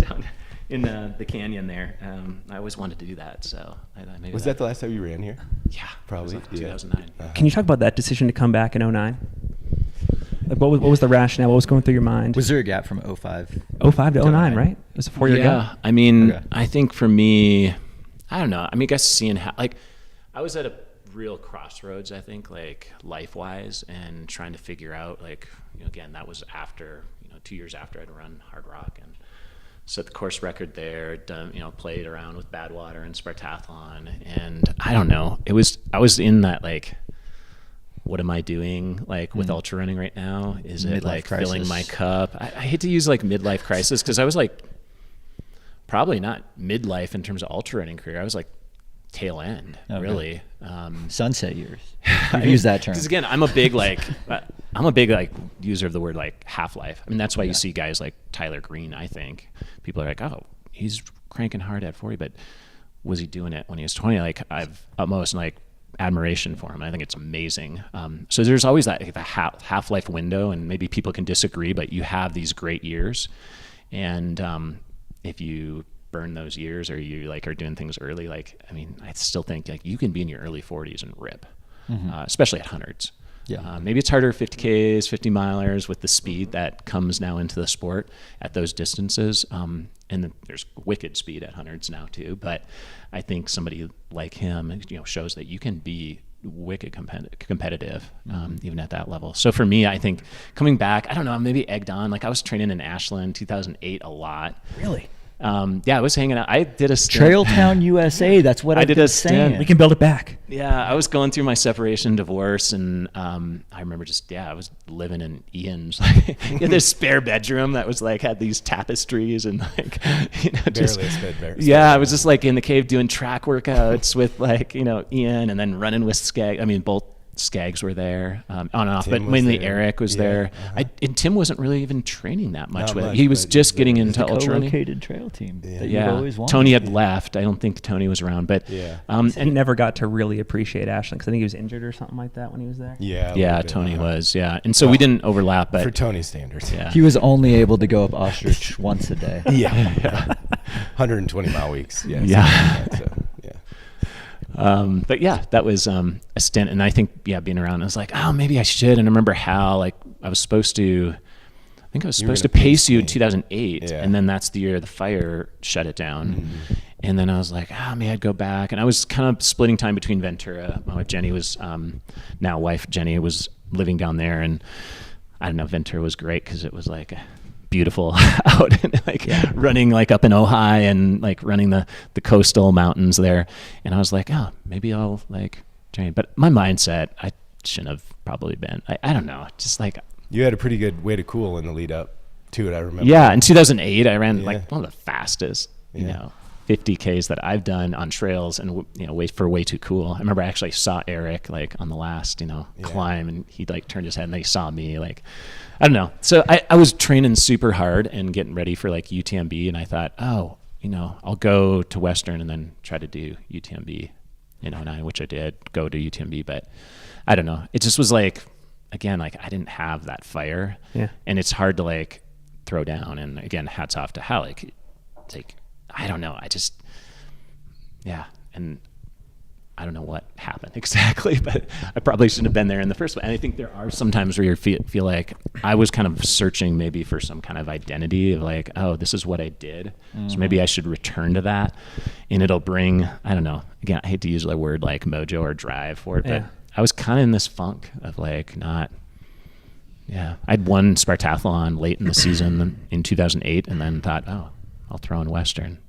down in the canyon there. I always wanted to do that, so I made Was that the last time you ran here? Yeah, Probably. It was 2009. Can you talk about that decision to come back in 2009? Like what was the rationale? What was going through your mind? Was there a gap from 05? 05 to 09, right? It was a 4-year gap. I mean, Okay. I think for me, I don't know. I mean, I guess seeing how, like, I was at a real crossroads, I think, like life-wise, and trying to figure out, like, again, that was after, 2 years after I'd run Hard Rock and set the course record there, done, played around with Badwater and Spartathlon. And I don't know, I was in that, like, what am I doing, like, with ultra running right now? Is it Midlife like crisis. filling my cup? I hate to use like midlife crisis, because I was like probably not midlife in terms of ultra running career. I was like tail end, really. Sunset years. I use that term. Because again, I'm a big user of the word like half life. I mean, that's why you see guys like Tyler Green. I think people are like, oh, he's cranking hard at 40, but was he doing it when he was 20? Like, I've utmost like admiration for him. I think it's amazing. So there's always that like, the half-life window, and maybe people can disagree, but you have these great years, and if you burn those years, or you like are doing things early, like, I mean, I still think like you can be in your early 40s and rip, especially at hundreds. Yeah. Maybe it's harder 50Ks, 50 milers with the speed that comes now into the sport at those distances. And there's wicked speed at hundreds now too. But I think somebody like him, shows that you can be wicked competitive, even at that level. So for me, I think coming back, I don't know, maybe egged on. Like, I was training in Ashland 2008 a lot. Really? Yeah, I was hanging out. I did a stint. Trail Town, USA. That's what I did a saying. stint. We can build it back. Yeah, I was going through my separation, divorce, and I remember I was living in Ian's. He had this spare bedroom that was like had these tapestries and like, just Barely a sped. yeah, I was just like in the cave doing track workouts with like Ian, and then running with Skag. I mean, both Skaggs were there, on and off, Tim but was mainly there. Eric was Yeah, there. uh-huh. And Tim wasn't really even training that much Not with it. much, He was but just he's getting there. into ultra running. Co-located trail team that you've Yeah, always wanted. Tony had left. I don't think Tony was around, but Yeah. And he never got to really appreciate Ashland because I think he was injured or something like that when he was there. Yeah. a little yeah, bit, Tony uh-huh. was, yeah. And so we didn't overlap, but For Tony's standards. yeah. He was only able to go up Ostrich once a day. Yeah. 120 mile weeks. Yeah. Yeah. something like that, so, yeah. But yeah, that was a stint. And I think, being around, I was like, oh, maybe I should. And I remember Hal, like, I was supposed to gonna pace you in pace me. 2008. Yeah. And then that's the year the fire shut it down. Mm-hmm. And then I was like, maybe I'd go back. And I was kind of splitting time between Ventura. My wife Jenny was, now wife Jenny was living down there. And I don't know, Ventura was great because it was like beautiful out and like running like up in Ojai and like running the coastal mountains there. And I was like, maybe I'll like train. But my mindset, I shouldn't have probably been. I don't know. Just like, You had a pretty good way to cool in the lead up to it, I remember. yeah, in 2008, I ran Yeah. like one of the fastest, Yeah. 50Ks that I've done on trails, and way too cool. I remember I actually saw Eric like on the last climb, and he like turned his head and they saw me, like, I don't know. So I was training super hard and getting ready for like UTMB, and I thought, I'll go to Western and then try to do UTMB in 09, which I did go to UTMB, but I don't know. It just was like, again, like I didn't have that fire, and it's hard to like throw down. And again, hats off to Hal. Like, it's like, I don't know. And I don't know what happened exactly, but I probably shouldn't have been there in the first place. And I think there are some times where you feel like I was kind of searching maybe for some kind of identity of like, oh, this is what I did. Mm-hmm. So maybe I should return to that, and it'll bring, I don't know, again, I hate to use the word like mojo or drive for it, but I was kind of in this funk of like I'd won Spartathlon late in the season in 2008, and then thought, I'll throw in Western.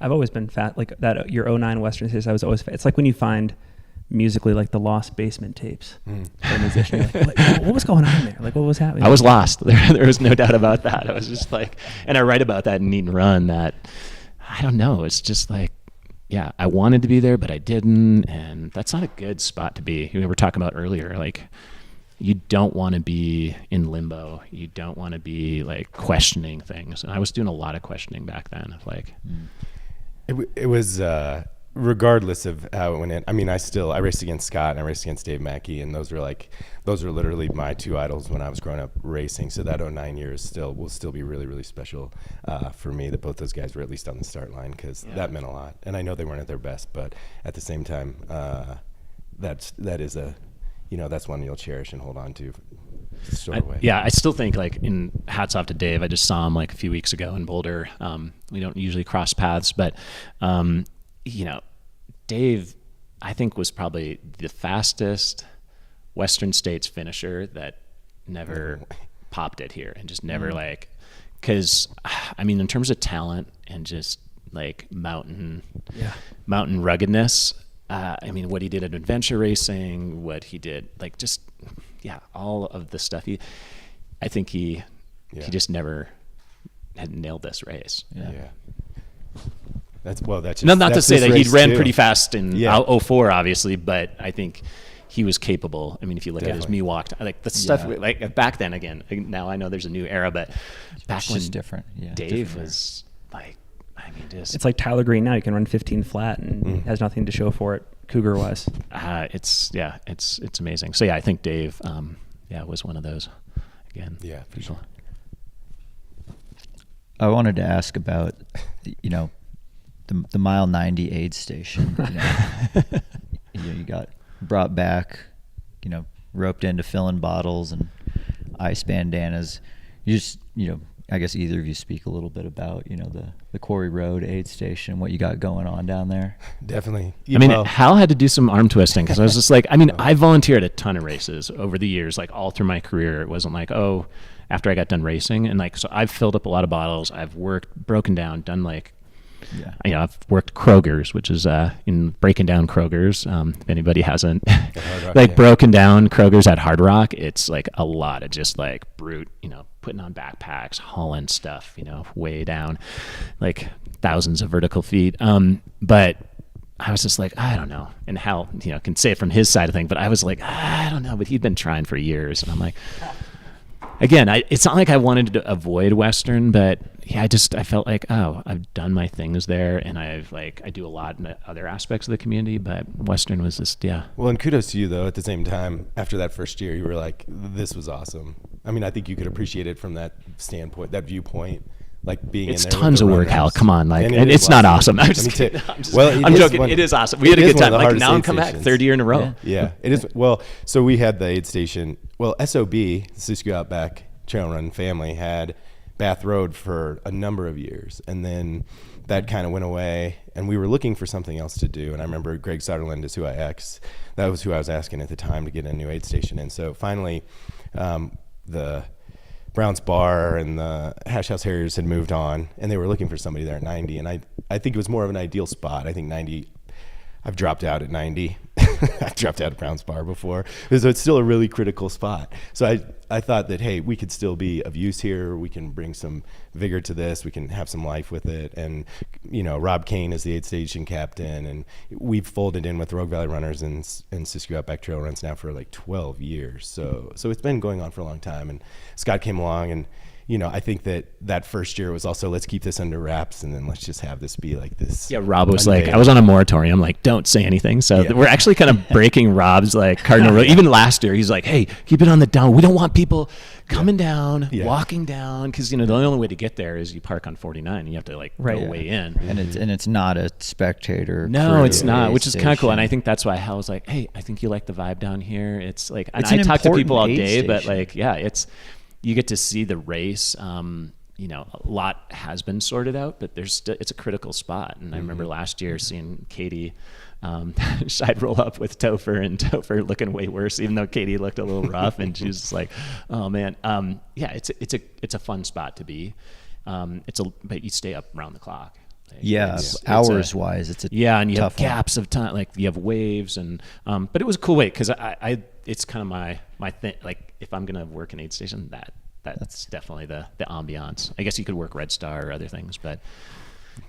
I've always been fat like that. Your 09 Western series, I was always fat. It's like when you find musically like the lost basement tapes for a musician. You're like, what was going on there? Like, what was happening? I was lost. There was no doubt about that. I was just like, and I write about that in Eat and Run, that I don't know. It's just like, I wanted to be there, but I didn't. And that's not a good spot to be. We were talking about earlier, like, you don't want to be in limbo. You don't want to be like questioning things. And I was doing a lot of questioning back then of like, It was regardless of how it went in. I mean, I raced against Scott and I raced against Dave Mackey, and those are literally my two idols when I was growing up racing. So that 09 year will still be really, really special for me, that both those guys were at least on the start line, because that meant a lot. And I know they weren't at their best, but at the same time, that's one you'll cherish and hold on to. I still think, like, in hats off to Dave. I just saw him like a few weeks ago in Boulder. We don't usually cross paths, but Dave, I think, was probably the fastest Western States finisher that never popped it here, and just never because I mean, in terms of talent and just like mountain ruggedness. I mean, what he did at adventure racing, what he did, like, just, all of the stuff. I think he just never had nailed this race. That's just not to say that he'd ran pretty fast in 04, obviously, but I think he was capable. I mean, if you look at his Miwok, like the stuff, like back then, again, now I know there's a new era, but back when different. Dave was like, I mean, just, it's like Tyler Green now. You can run 15 flat and has nothing to show for it, cougar wise. It's amazing. So I think Dave, was one of those again. Yeah, for sure. I wanted to ask about, the mile 90 aid station. You got brought back, roped into filling bottles and ice bandanas. You just, I guess either of you speak a little bit about, the Quarry Road aid station, what you got going on down there. Definitely. I mean, Hal had to do some arm twisting, because I was just like, I mean, I volunteered a ton of races over the years, like all through my career. It wasn't like, after I got done racing, and like, so I've filled up a lot of bottles. I've broken down, done like, I've worked Kroger's, which is in breaking down Kroger's. If anybody hasn't broken down Kroger's at Hard Rock, it's like a lot of just like brute, putting on backpacks, hauling stuff, way down, like thousands of vertical feet. But I was just like, I don't know. And Hal, can say it from his side of things, but I was like, I don't know. But he'd been trying for years. And I'm like, again, it's not like I wanted to avoid Western, but yeah, I felt like, oh, I've done my things there, and I do a lot in other aspects of the community, but Western was just, yeah. Well, and kudos to you, though, at the same time, after that first year, you were like, this was awesome. I mean, I think you could appreciate it from that standpoint, that viewpoint, like being it's in there. Tons of work, Hal. Come on. And it's not awesome. I'm just kidding. I'm joking. It is awesome. We had a good time. Like, now I'm coming back, third year in a row. Yeah, it is. Well, so we had the aid station. Well, SOB, the Siskiyou Outback Trail Run family, had Bath Road for a number of years, and then that kind of went away, and we were looking for something else to do. And I remember Greg Sutherland is who that was who I was asking at the time to get a new aid station. And so finally, the Browns Bar and the Hash House Harriers had moved on, and they were looking for somebody there at 90. And I think it was more of an ideal spot. I think 90. I've dropped out at 90. I've dropped out at Browns Bar before. So it's still a really critical spot. So I thought that, hey, we could still be of use here. We can bring some vigor to this. We can have some life with it. And, Rob Kane is the aid station captain. And we've folded in with Rogue Valley Runners and Siskiyou Outback Trail Runs now for like 12 years. So it's been going on for a long time. And Scott came along, and I think that first year was also, let's keep this under wraps, and then let's just have this be like this. Yeah, Rob was like, I was on a moratorium, like, don't say anything. So we're actually kind of breaking Rob's cardinal rule. Even last year, he's like, hey, keep it on the down. We don't want people coming down, walking down, because the only way to get there is you park on 49, and you have to go way in. And it's not a spectator. No, it's not, which is kind of cool. And I think that's why Hal was like, hey, I think you like the vibe down here. It's like, and I talk to people all day, but you get to see the race. A lot has been sorted out, but it's a critical spot. And I remember last year seeing Katie I'd roll up with Topher, and Topher looking way worse, even though Katie looked a little rough, and she was just like, oh man. It's a fun spot to be. But you stay up around the clock. Hours wise, it's a and you have gaps of time, like you have waves, and but it was a cool way, because I it's kind of my thing. Like, if I'm gonna work an aid station, that's definitely the ambiance. I guess you could work Red Star or other things, but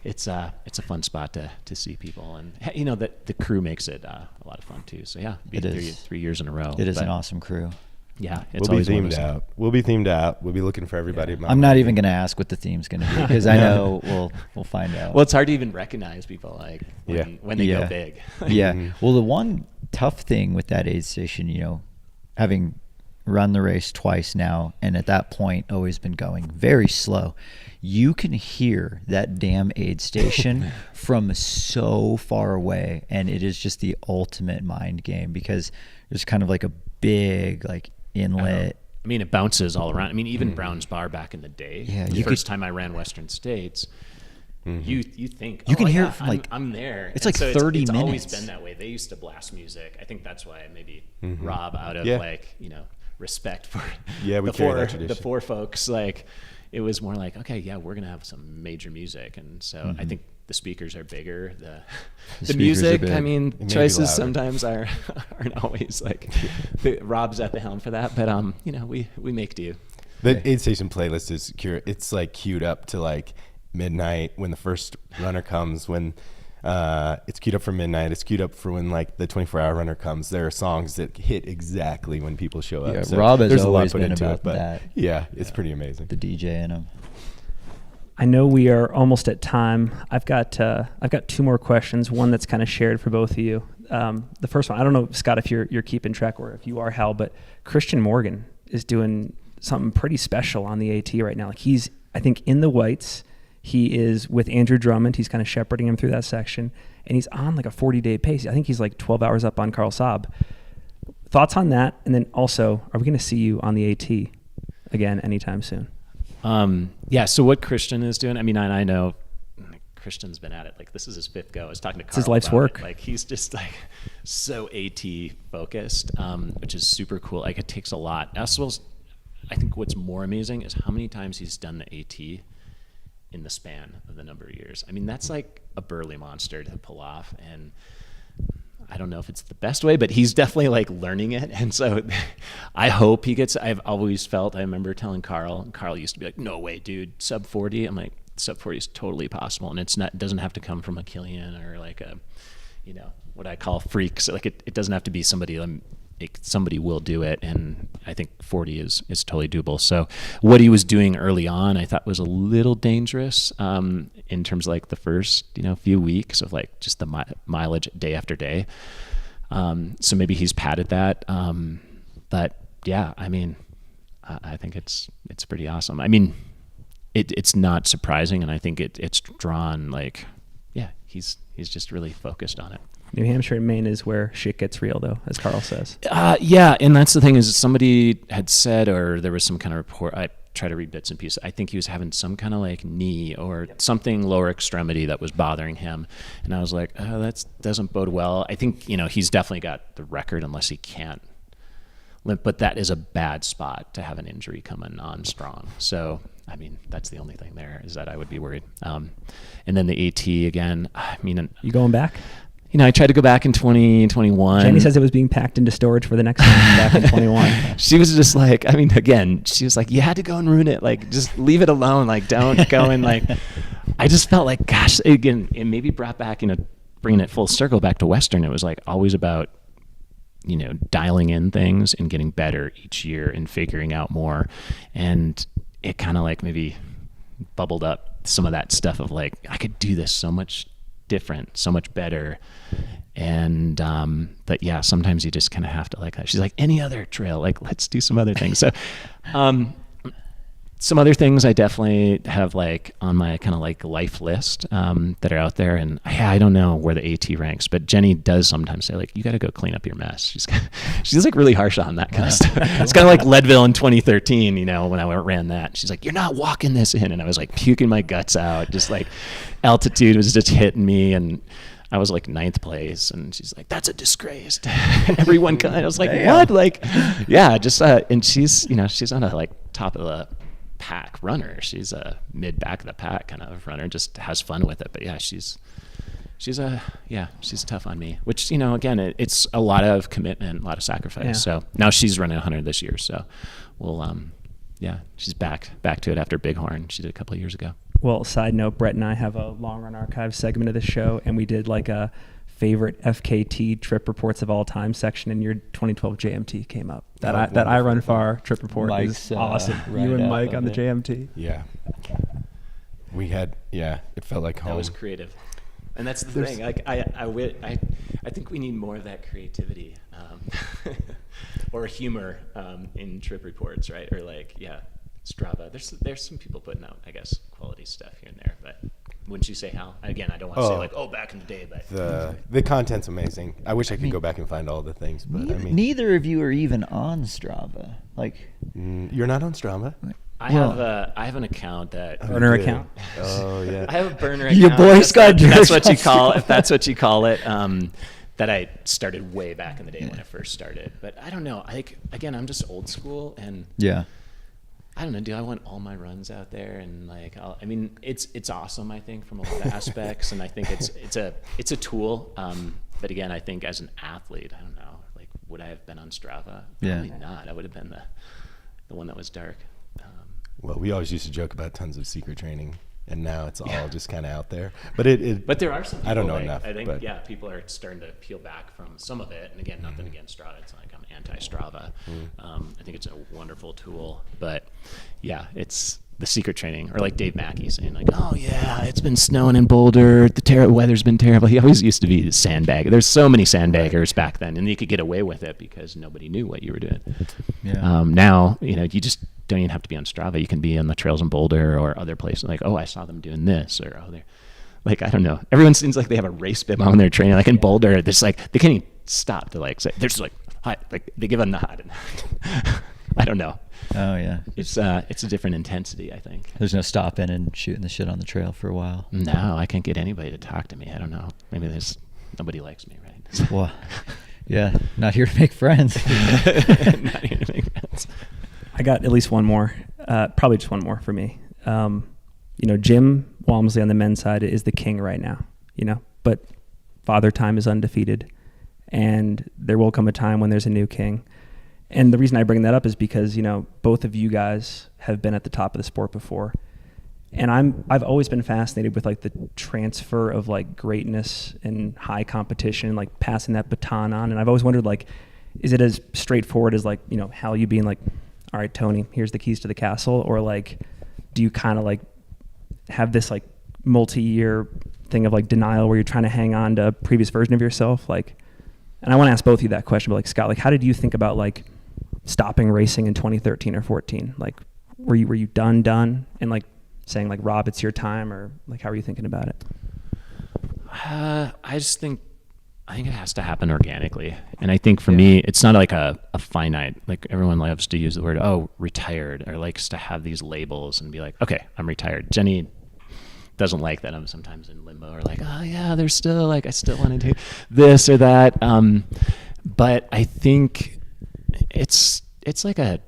it's a fun spot to see people, and that the crew makes it a lot of fun too. So it is 3 years in a row. It is an awesome crew. Yeah, it's we'll be themed out. We'll be themed out. We'll be looking for everybody. I'm not even going to ask what the theme's going to be, because I know we'll find out. Well, it's hard to even recognize people when they go big. Well, the one tough thing with that aid station, having run the race twice now, and at that point always been going very slow, you can hear that damn aid station from so far away, and it is just the ultimate mind game, because there's kind of like a big inlet. I mean, it bounces all around. I mean, even Brown's Bar back in the day, the first time I ran Western States, you think you can hear it from I'm there. It's 30 minutes. It's always been that way. They used to blast music. I think that's why maybe Rob, out of respect for the four folks, it was more like, okay, we're gonna have some major music, and so I think the speakers are bigger. The music, I mean, choices sometimes aren't always Rob's at the helm for that, but we make do. The aid station playlist is it's queued up to midnight when the first runner comes. When it's queued up for midnight, it's queued up for when the 24-hour runner comes. There are songs that hit exactly when people show up. So Rob has always been about that. It's pretty amazing. The DJ in him. I know we are almost at time. I've got 2 more questions. One that's kind of shared for both of you. The first one, I don't know, Scott, if you're keeping track, or if you are, Hal, but Christian Morgan is doing something pretty special on the AT right now. He's, I think, in the whites. He is with Andrew Drummond. He's kind of shepherding him through that section, and he's on a 40-day pace. I think he's 12 hours up on Carl Saab. Thoughts on that? And then also, are we going to see you on the AT again anytime soon? So what Christian is doing, I mean, I know Christian's been at it, this is his 5th go. I was talking to Carl. It's his life's work. He's just so AT focused, which is super cool. It takes a lot. As well as, I think what's more amazing is how many times he's done the AT in the span of the number of years. I mean, that's a burly monster to pull off, and I don't know if it's the best way, but he's definitely learning it. And so I hope he gets, I've always felt, I remember telling Carl, and Carl used to be like, no way, dude, sub 40. I'm like, sub 40 is totally possible. And it doesn't have to come from a Killian or what I call freaks. Like it doesn't have to be somebody. Somebody will do it, and I think 40 is totally doable. So what he was doing early on, I thought was a little dangerous in terms of like the first few weeks of like just the mileage day after day. So maybe he's padded that, but yeah, I mean, I think it's pretty awesome. I mean, it's not surprising, and I think it's drawn like, yeah, he's just really focused on it. New Hampshire and Maine is where shit gets real, though, as Carl says. Yeah, and that's the thing is somebody had said, or there was some kind of report, I try to read bits and pieces, I think he was having some kind of like knee or something lower extremity that was bothering him. And I was like, oh, that doesn't bode well. I think, he's definitely got the record unless he can't limp, but that is a bad spot to have an injury coming on strong. So, I mean, that's the only thing there is that I would be worried. And then the AT again, I mean. You going back? I tried to go back in 2021. Jenny says it was being packed into storage for the next time back in 21. She was just like, I mean, again, she was like, you had to go and ruin it. Like, just leave it alone. Like, don't go and like, I just felt like, gosh, again, it maybe brought back, bringing it full circle back to Western. It was like always about, dialing in things and getting better each year and figuring out more. And it kind of like maybe bubbled up some of that stuff of like, I could do this so much different, so much better. And but yeah, sometimes you just kind of have to like, she's like, any other trail, like let's do some other things. So some other things I definitely have like on my kind of like life list that are out there. And I don't know where the AT ranks, but Jenny does sometimes say like, you got to go clean up your mess. She's like really harsh on that kind of stuff. It's kind of like Leadville in 2013, when I ran that. She's like, you're not walking this in. And I was like puking my guts out, just like altitude was just hitting me. And I was like 9th place, and she's like, "That's a disgrace to everyone." I was like, "What?" Like, yeah, just and she's she's on a like top of the pack runner. She's a mid back of the pack kind of runner, just has fun with it. But yeah, she's tough on me. Which again, it's a lot of commitment, a lot of sacrifice. Yeah. So now she's running 100 this year. So we'll she's back to it after Bighorn. She did a couple of years ago. Well, side note, Brett and I have a long run archive segment of the show, and we did like a favorite FKT trip reports of all time section, and your 2012 JMT came up. That I run far trip report Mike's, is awesome. Right, you and Mike on the JMT. Yeah. We had, it felt like home. That was creative. And that's the thing. Like I think we need more of that creativity or humor in trip reports, right? Or like, Strava. There's some people putting out, I guess, quality stuff here and there, but wouldn't you say, Hal? Again, I don't want to say like, back in the day, but the content's amazing. I wish I could go back and find all the things, but neither of you are even on Strava. Like, you're not on Strava. I have an account that burner account. Oh yeah. I have a burner account. Your boy Scott Jurek. That's what you call. If that's what you call it. That I started way back in the day when I first started. But I don't know. Again, I'm just old school, and I don't know. Do I want all my runs out there? And like, it's awesome. I think from a lot of aspects, and I think it's a tool. But again, I think as an athlete, I don't know. Like, would I have been on Strava? Probably not. I would have been the one that was dark. Well, we always used to joke about tons of secret training, and now it's all just kind of out there. But but there are some people, I don't know enough. I think people are starting to peel back from some of it. And again, nothing against Strava. It's not like I'm anti-Strava. I think it's a wonderful tool. But yeah, it's the secret training. Or like Dave Mackey saying like, oh yeah, it's been snowing in Boulder. The weather's been terrible. He always used to be the sandbag. There's so many sandbaggers back then, and you could get away with it because nobody knew what you were doing. Yeah. Now, you just don't even have to be on Strava. You can be on the trails in Boulder or other places. Like, I saw them doing this, or they're like, I don't know. Everyone seems like they have a race bib on their training. Like in Boulder, it's like they can't even stop to like say. They're just like, hi, like they give a nod. And I don't know. Oh yeah. It's a different intensity, I think. There's no stopping and shooting the shit on the trail for a while. No, I can't get anybody to talk to me. I don't know. Maybe nobody likes me, right? Well, yeah, not here to make friends. Not here to make friends. I got at least one more, probably just one more for me. Jim Walmsley on the men's side is the king right now, but Father Time is undefeated, and there will come a time when there's a new king. And the reason I bring that up is because, both of you guys have been at the top of the sport before. And I've always been fascinated with like the transfer of like greatness and high competition, like passing that baton on. And I've always wondered, like, is it as straightforward as like, you know, Hal, you being like, all right, Tony, here's the keys to the castle? Or like, do you kind of like have this like multi-year thing of like denial where you're trying to hang on to a previous version of yourself? Like, and I want to ask both of you that question, but like, Scott, like, how did you think about like stopping racing in 2013 or 14? Like, were you done and like saying like, Rob, it's your time, or like, how are you thinking about it? I think it has to happen organically. And I think for me, it's not like a finite, like everyone loves to use the word, retired, or likes to have these labels and be like, okay, I'm retired. Jenny doesn't like that I'm sometimes in limbo, or like, oh yeah, there's still like, I still want to do this or that. But I think it's like a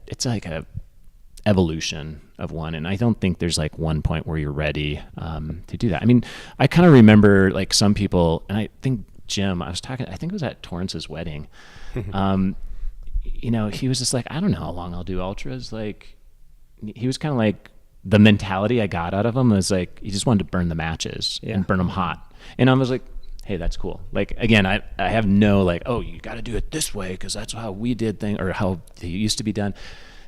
evolution of one. And I don't think there's like one point where you're ready to do that. I mean, I kind of remember like some people, and I think Jim, I think it was at Torrance's wedding. You know, he was just like, I don't know how long I'll do ultras. Like, he was kind of like, the mentality I got out of him was like, he just wanted to burn the matches and burn them hot. And I was like, hey, that's cool. Like, again, I have no like, oh, you got to do it this way because that's how we did things, or how it used to be done.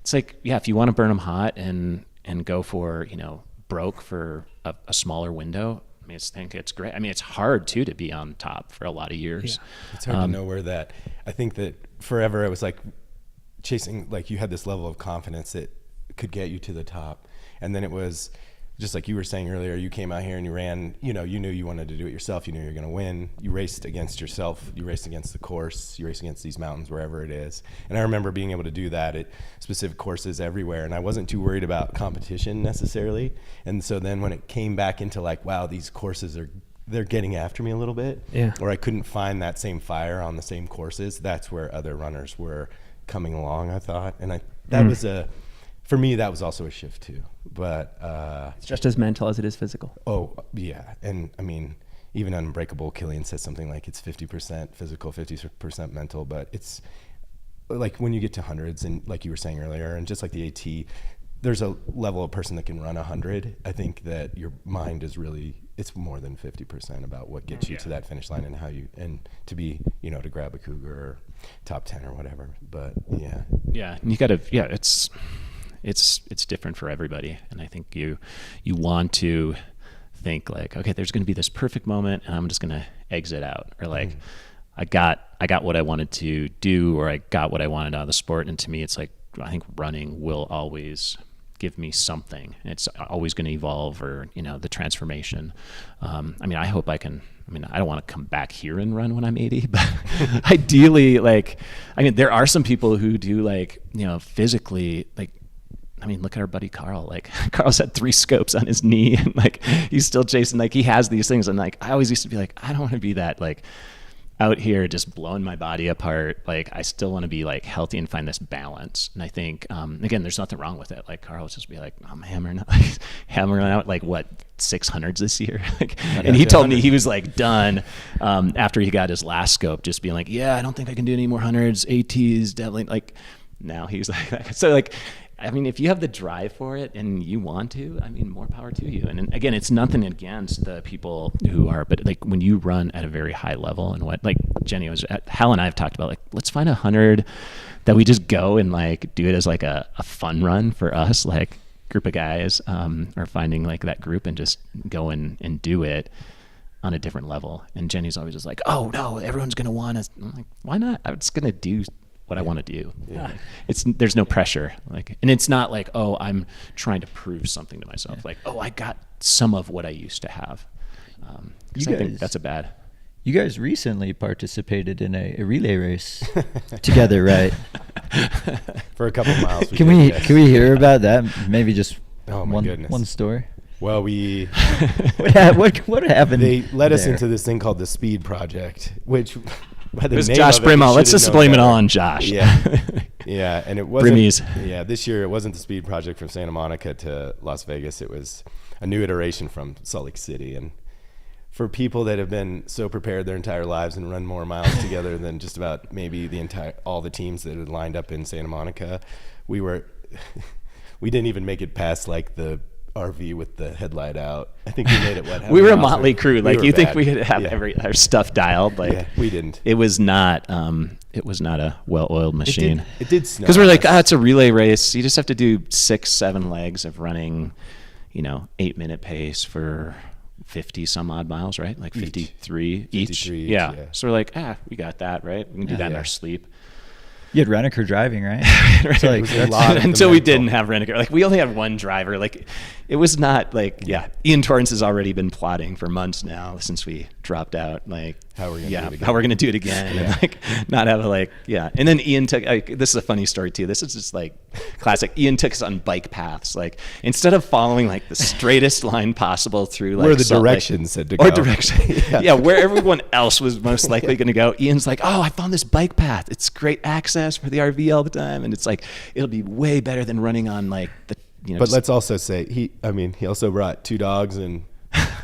It's like, yeah, if you want to burn them hot and go for, you know, broke for a smaller window, I mean, I think it's great. I mean, it's hard too to be on top for a lot of years. Yeah. It's hard to know where that. I think that forever it was like chasing, like you had this level of confidence that could get you to the top, and then it was just like you were saying earlier. You came out here and you ran. You know, you knew you wanted to do it yourself. You knew you were going to win. You raced against yourself. You raced against the course. You raced against these mountains, wherever it is. And I remember being able to do that at specific courses everywhere, and I wasn't too worried about competition necessarily. And so then when it came back into like, wow, these courses they're getting after me a little bit, or I couldn't find that same fire on the same courses, that's where other runners were coming along, I thought. And that was for me, that was also a shift too. But it's just as mental as it is physical. Oh yeah. And I mean, even Unbreakable, Killian says something like it's 50% physical, 50% mental, but it's like when you get to hundreds, and like you were saying earlier, and just like the AT, there's a level of person that can run 100. I think that your mind is really, it's more than 50% about what gets you to that finish line, and how you, and to be, you know, to grab a cougar or top 10 or whatever. But yeah. And you gotta, it's different for everybody. And I think you want to think like, okay, there's going to be this perfect moment and I'm just going to exit out, or like, I got what I wanted to do, or I got what I wanted out of the sport. And to me, it's like, I think running will always give me something. It's always going to evolve, or, you know, the transformation. I mean, I hope I don't want to come back here and run when I'm 80, but ideally, like, I mean, there are some people who do, like, you know, physically, like, I mean, look at our buddy Carl. Like, Carl's had 3 scopes on his knee, and like, he's still chasing, like, he has these things. And like, I always used to be like, I don't want to be that, like, out here just blowing my body apart. Like, I still want to be like healthy and find this balance. And I think, again, there's nothing wrong with it. Like, Carl would just be like, I'm hammering out like what, 600s this year. Like, and he told me he was like done after he got his last scope, just being like, yeah, I don't think I can do any more hundreds. ATs definitely, like, now he's like, so like, I mean, if you have the drive for it and you want to, I mean, more power to you. And again, it's nothing against the people who are, but like when you run at a very high level, and what, like Jenny Hal and I have talked about, like, let's find 100 that we just go and like do it as like a fun run for us, like group of guys, or finding like that group and just go and do it on a different level. And Jenny's always just like, oh no, everyone's going to want us. I'm like, why not? I'm just going to do what I want to do. There's no pressure. Like, and it's not like, oh, I'm trying to prove something to myself. Like, oh, I got some of what I used to have. I think that's a bad. You guys recently participated in a relay race together, right? For a couple miles. Can we hear about that? Maybe just one story. Well, what happened? They led us into this thing called the Speed Project, which by the it was name Josh of it, Brimall. Let's just blame it on Josh. Yeah, yeah, and it wasn't. Brimmies. Yeah, this year it wasn't the Speed Project from Santa Monica to Las Vegas. It was a new iteration from Salt Lake City. And for people that have been so prepared their entire lives and run more miles together than just about maybe all the teams that had lined up in Santa Monica, we didn't even make it past like the RV with the headlight out. I think we made it. What? We were a motley crew. Like you think bad. we could have Yeah. our stuff dialed? Like Yeah, we didn't. It was not. It was not a well-oiled machine. It did snow. Because we're like, it's a relay race. You just have to do 6-7 legs of running, 8-minute pace for 50 some odd miles, right? Like 53 each. 53 each, yeah. yeah. So we're like, we got that, right? We can do that in our sleep. You had Renneker driving, right? So like, It was a lot of the Until we mental. didn't have Renneker. Like we only had one driver. Like it was not like, Ian Torrance has already been plotting for months now since we dropped out. Like How we're gonna do it again. how we're gonna do it again. And like not have and then Ian took, this is a funny story too. This is just like classic. Ian took us on bike paths. Like instead of following like the straightest line possible through like Where the Salt Lake- directions said to go. or direction. Where everyone else was most likely going to go. Ian's like, I found this bike path. It's great access for the RV all the time. And it's like, it'll be way better than running on like the, But let's also say he also brought 2 dogs and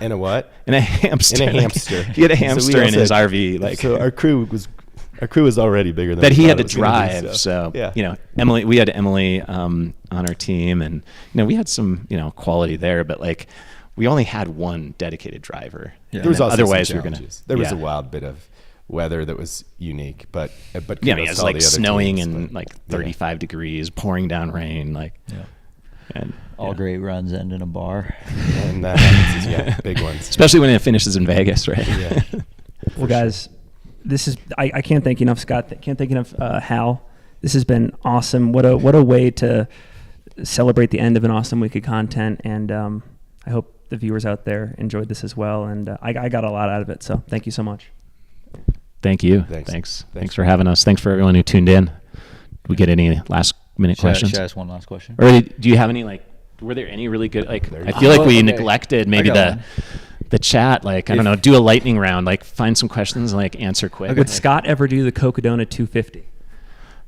a what? and a hamster. And a hamster. He had a So we hamster in also his had- RV. Like so our crew was already bigger than that we he thought had to it was gonna be, drive. So, yeah. Emily, we had Emily on our team and, we had some, quality there, but like we only had one dedicated driver. Yeah. There was also Otherwise some we were going to, challenges. There was a wild bit of weather that was unique, but it kudos was to all like the other snowing teams, and but, like 35 degrees, pouring down rain, like, and all great runs end in a bar. and that happens, big ones. especially when it finishes in Vegas, right? Yeah. Well, guys, this is I can't thank you enough, Scott. Can't thank you enough, Hal. This has been awesome. What a way to celebrate the end of an awesome week of content, and I hope the viewers out there enjoyed this as well. And I got a lot out of it. So thank you so much. Thank you. Thanks. Thanks for having us. Thanks for everyone who tuned in. Did we get any last minute questions? Should I ask one last question? Or do you have any were there any really good, like, There I you feel go. like we Okay. neglected maybe I got the chat, like, I don't know, do a lightning round, like find some questions and like answer quick. Would Like, Scott ever do the Cocodona 250?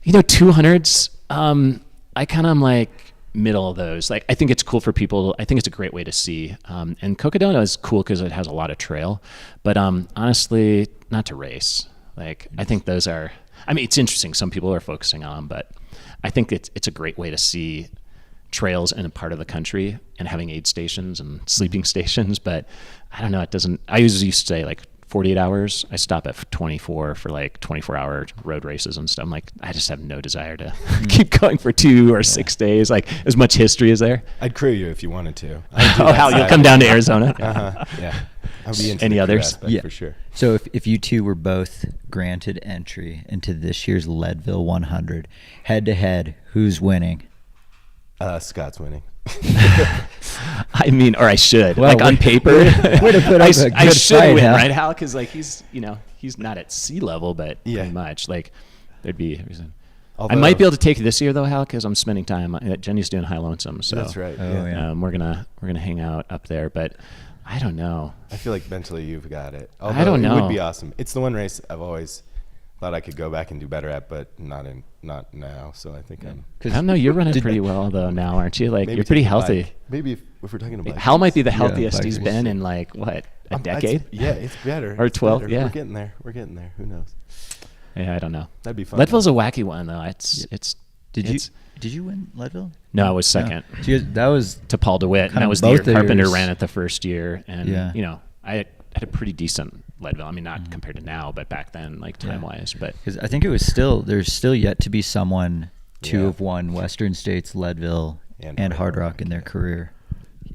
200s, I kind of am like middle of those. Like, I think it's cool for people. I think it's a great way to see. And Cocodona is cool because it has a lot of trail, but honestly, not to race. Like, I think those are, it's interesting. Some people are focusing on them, but I think it's a great way to see trails in a part of the country and having aid stations and sleeping stations. But I don't know, I usually used to say like 48 hours. I stop at 24 for like 24-hour road races and stuff. I'm like, I just have no desire to keep going for 2 or 6 days. Like, as much history is there. I'd crew you if you wanted to. Hal, you'll come down to Arizona. Yeah. I'll be into Any the crew others? aspect for sure. So if you two were both granted entry into this year's Leadville 100, head to head, who's winning? Scott's winning. Or I should. Well, like on paper, way to put up a I good should fight, win, Hal. right, Hal? Because like he's not at sea level, but pretty much like there'd be a reason. I might be able to take it this year though, Hal, because I'm spending time. Jenny's doing High Lonesome, so That's right. Oh, yeah. we're gonna hang out up there. But I don't know. I feel like mentally you've got it. I don't know. It would be awesome. It's the one race I've always thought I could go back and do better at, but not now. So I think I'm. I don't know. You're running pretty well though now, aren't you? Like, maybe you're pretty take a healthy. bike. Maybe if we're talking about Hal might be the Yeah, healthiest he's bikers. been in like what, a decade? It's better. Or It's 12, better. yeah. We're getting there. Who knows? Yeah, I don't know. That'd be fun. Leadville's a wacky one though. Did you win Leadville? No, I was second. No. So you guys- that was To Paul DeWitt, and Kind that of was the year both of Carpenter yours. ran it the first year, and Yeah. I had a pretty decent Leadville. Not compared to now, but back then, like time wise. But because I think it was there's still yet to be someone to Yeah. have won Western States, Leadville, and Hard Rock in their career.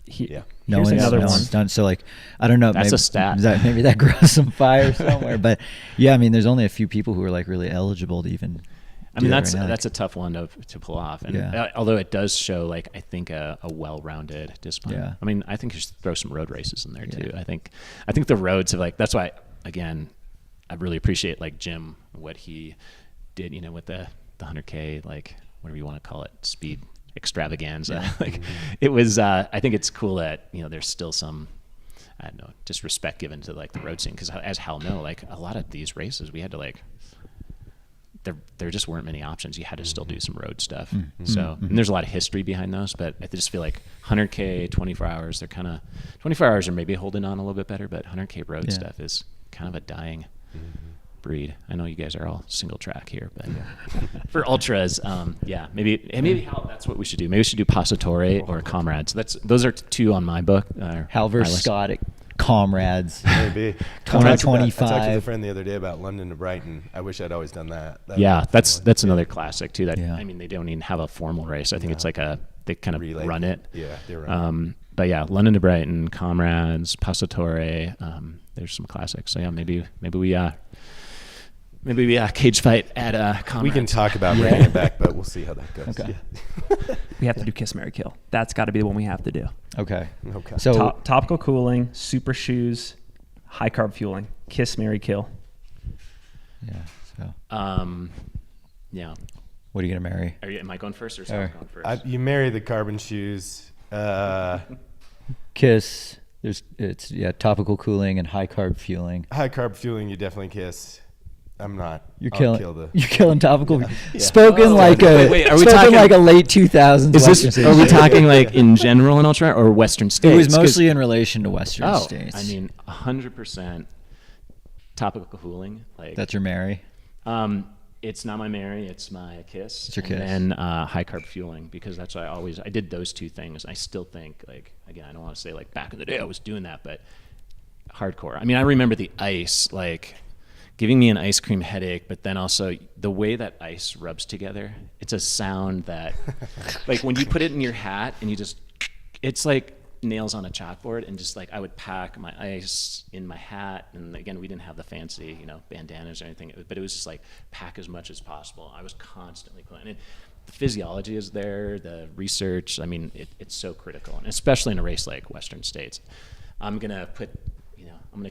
Yeah. No Here's one's, another no one. one's done. So like, I don't know. That's maybe, a stat. Maybe that grows some fire somewhere. But yeah, there's only a few people who are like really eligible to even. do that right now. that's a tough one to pull off. And Yeah. although it does show like I think a well-rounded discipline. Yeah. I think you should throw some road races in there too. Yeah. I think the roads have like, that's why again I really appreciate like Jim, what he did, with the 100K, like whatever you want to call it, speed extravaganza. Like it was I think it's cool that there's still some, I don't know, just respect given to like the road scene, because as Hal know, like a lot of these races we had to like, there just weren't many options. You had to still do some road stuff. So and there's a lot of history behind those, but I just feel like 100K 24 hours, they're kind of 24 hours are maybe holding on a little bit better, but 100K road stuff is kind of a dying breed. I know you guys are all single track here, but for ultras, maybe Hal, that's what we should do. Maybe we should do Passatore or Comrades. Those are 2 on my book. Hal versus Scott at Comrades. Maybe. 2025. I talked to a friend the other day about London to Brighton. I wish I'd always done that. That's another classic too. I mean, they don't even have a formal race. I think it's like they kind of relay. run it. Yeah, they run it. But yeah, London to Brighton, Comrades, Passatore. There's some classics. So yeah, maybe we cage fight at Comrades. We can talk about bringing it back, but we'll see how that goes. Okay. Yeah. We have to do Kiss, Marry, Kill. That's got to be the one we have to do. Okay. So topical cooling, super shoes, high carb fueling. Kiss, Marry, Kill. Yeah. So. Yeah. What are you gonna marry? Am I going first or is Scott going first? You marry the carbon shoes. Kiss. It's topical cooling and high carb fueling. High carb fueling, you definitely kiss. I'm not. You're I'll killing topical. Yeah. Spoken like a wait, are we spoken talking like a late 2000s. Are we talking like in general in ultra or Western states? It was mostly in relation to Western states. I mean, 100% topical cooling. Like that's your marry. It's not my marry, it's my kiss. It's your kiss. And then high carb fueling, because that's why I did those 2 things. I still think, like, again, I don't want to say like back in the day I was doing that, but hardcore. I mean, I remember the ice, like giving me an ice cream headache, but then also the way that ice rubs together, it's a sound that, like when you put it in your hat and you just, it's like nails on a chalkboard, and just like I would pack my ice in my hat, and again, we didn't have the fancy, bandanas or anything, but it was just like pack as much as possible. I was constantly cleaning. And the physiology is there, the research, I mean, it's so critical, and especially in a race like Western States. I'm gonna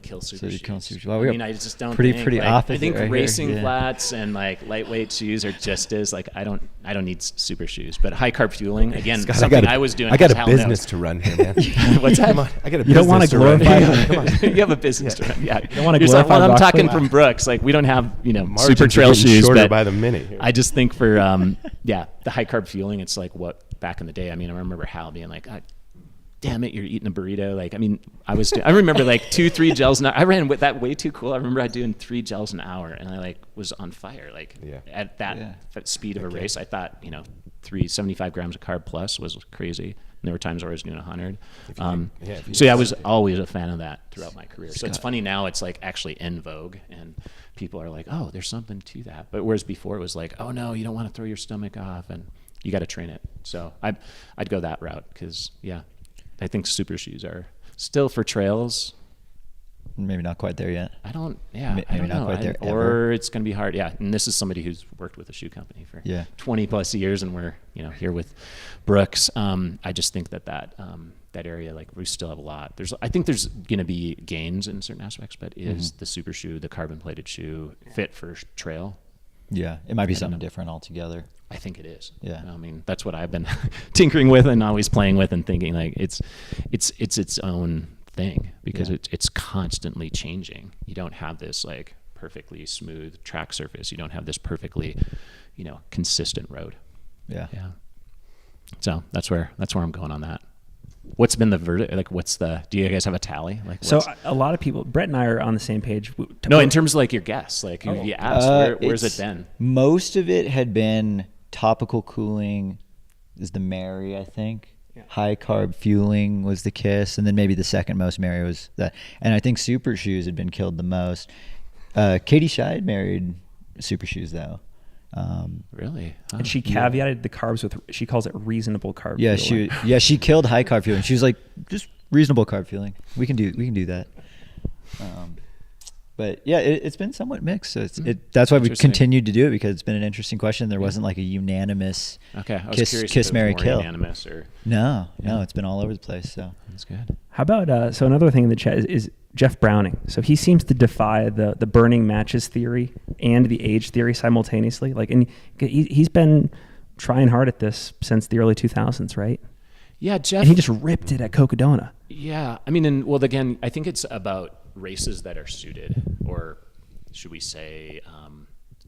kill super shoes. Well, I mean, I just don't pretty think, opposite. I think right racing here. flats and like lightweight shoes are just as like I don't need super shoes, but high carb fueling again. Scott, something I was doing. I got a Hal business knows. to run here, man. What's that? Come on, I got a You don't want business to to run glorify here. them. Come on. You have a business to run. Yeah. You don't want to Here's glorify what I'm rock talking climb. from Brooks. Like we don't have Margins super are trail getting shoes, shorter but by the minute here. I just think for the high carb fueling, it's like what back in the day. I mean, I remember Hal being like, damn it, you're eating a burrito. Like, I mean, I remember like 2-3 gels an hour. I ran with that way too cool. I remember I doing 3 gels an hour, and I like was on fire. Like at that speed of a race, I thought 375 grams of carb plus was crazy. And there were times where I was doing 100. I was always a fan of that throughout my career. So it's funny now, it's like actually in vogue, and people are like, oh, there's something to that. But whereas before it was like, oh no, you don't want to throw your stomach off, and you got to train it. So I'd go that route, because I think super shoes are still for trails. Maybe not quite there yet. I don't not know. quite there Or ever. it's going to be hard. Yeah. And this is somebody who's worked with a shoe company for 20 plus years, and we're, here with Brooks. I just think that area, like we still have a lot. I think there's going to be gains in certain aspects, but is the super shoe, the carbon plated shoe fit for trail? Yeah. It might be something different altogether. I think it is. Yeah. I mean, that's what I've been tinkering with and always playing with and thinking like it's its own thing, because it's constantly changing. You don't have this like perfectly smooth track surface. You don't have this perfectly, consistent road. Yeah. Yeah. So that's where I'm going on that. What's been the verdict? Like, do you guys have a tally? Like, So a lot of people, Brett and I are on the same page. No, in terms of like your guess, like you asked, where's it been? Most of it had been topical cooling is the marry, I think. Yeah. High carb fueling was the kiss, and then maybe the second most marry was that. And I think super shoes had been killed the most. Katie Scheid married super shoes though. Really? Huh. And she caveated the carbs with, she calls it reasonable carb fueling. She killed high carb fueling. She was like, just reasonable carb fueling. We can do that. But yeah, it's been somewhat mixed. So that's why we continued to do it, because it's been an interesting question. There wasn't like a unanimous kiss, marry, kill. Unanimous or no, it's been all over the place. So that's good. How about so another thing in the chat is Jeff Browning. So he seems to defy the burning matches theory and the age theory simultaneously. Like, and he's been trying hard at this since the early 2000s, right? Yeah, Jeff. And he just ripped it at Cocodona. Yeah, I mean, again, I think it's about races that are suited, or should we say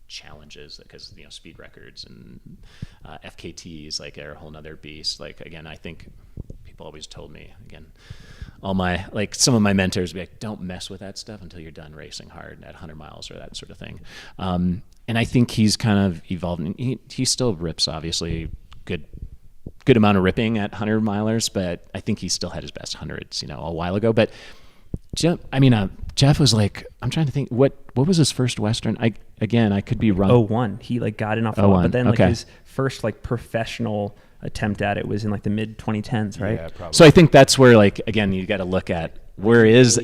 challenges, because speed records and FKTs like are a whole nother beast. Like, again, I think people always told me, again, some of my mentors be like, don't mess with that stuff until you're done racing hard at 100 miles or that sort of thing. And I think he's kind of evolved. He still rips, obviously, good amount of ripping at 100 milers, but I think he still had his best hundreds, a while ago. But Jeff was like, I'm trying to think, what was his first Western? I could be wrong. 01. He got in off the but then his first professional attempt at it was in the mid 2010s, right? Yeah, probably. So I think that's where again, you got to look at where is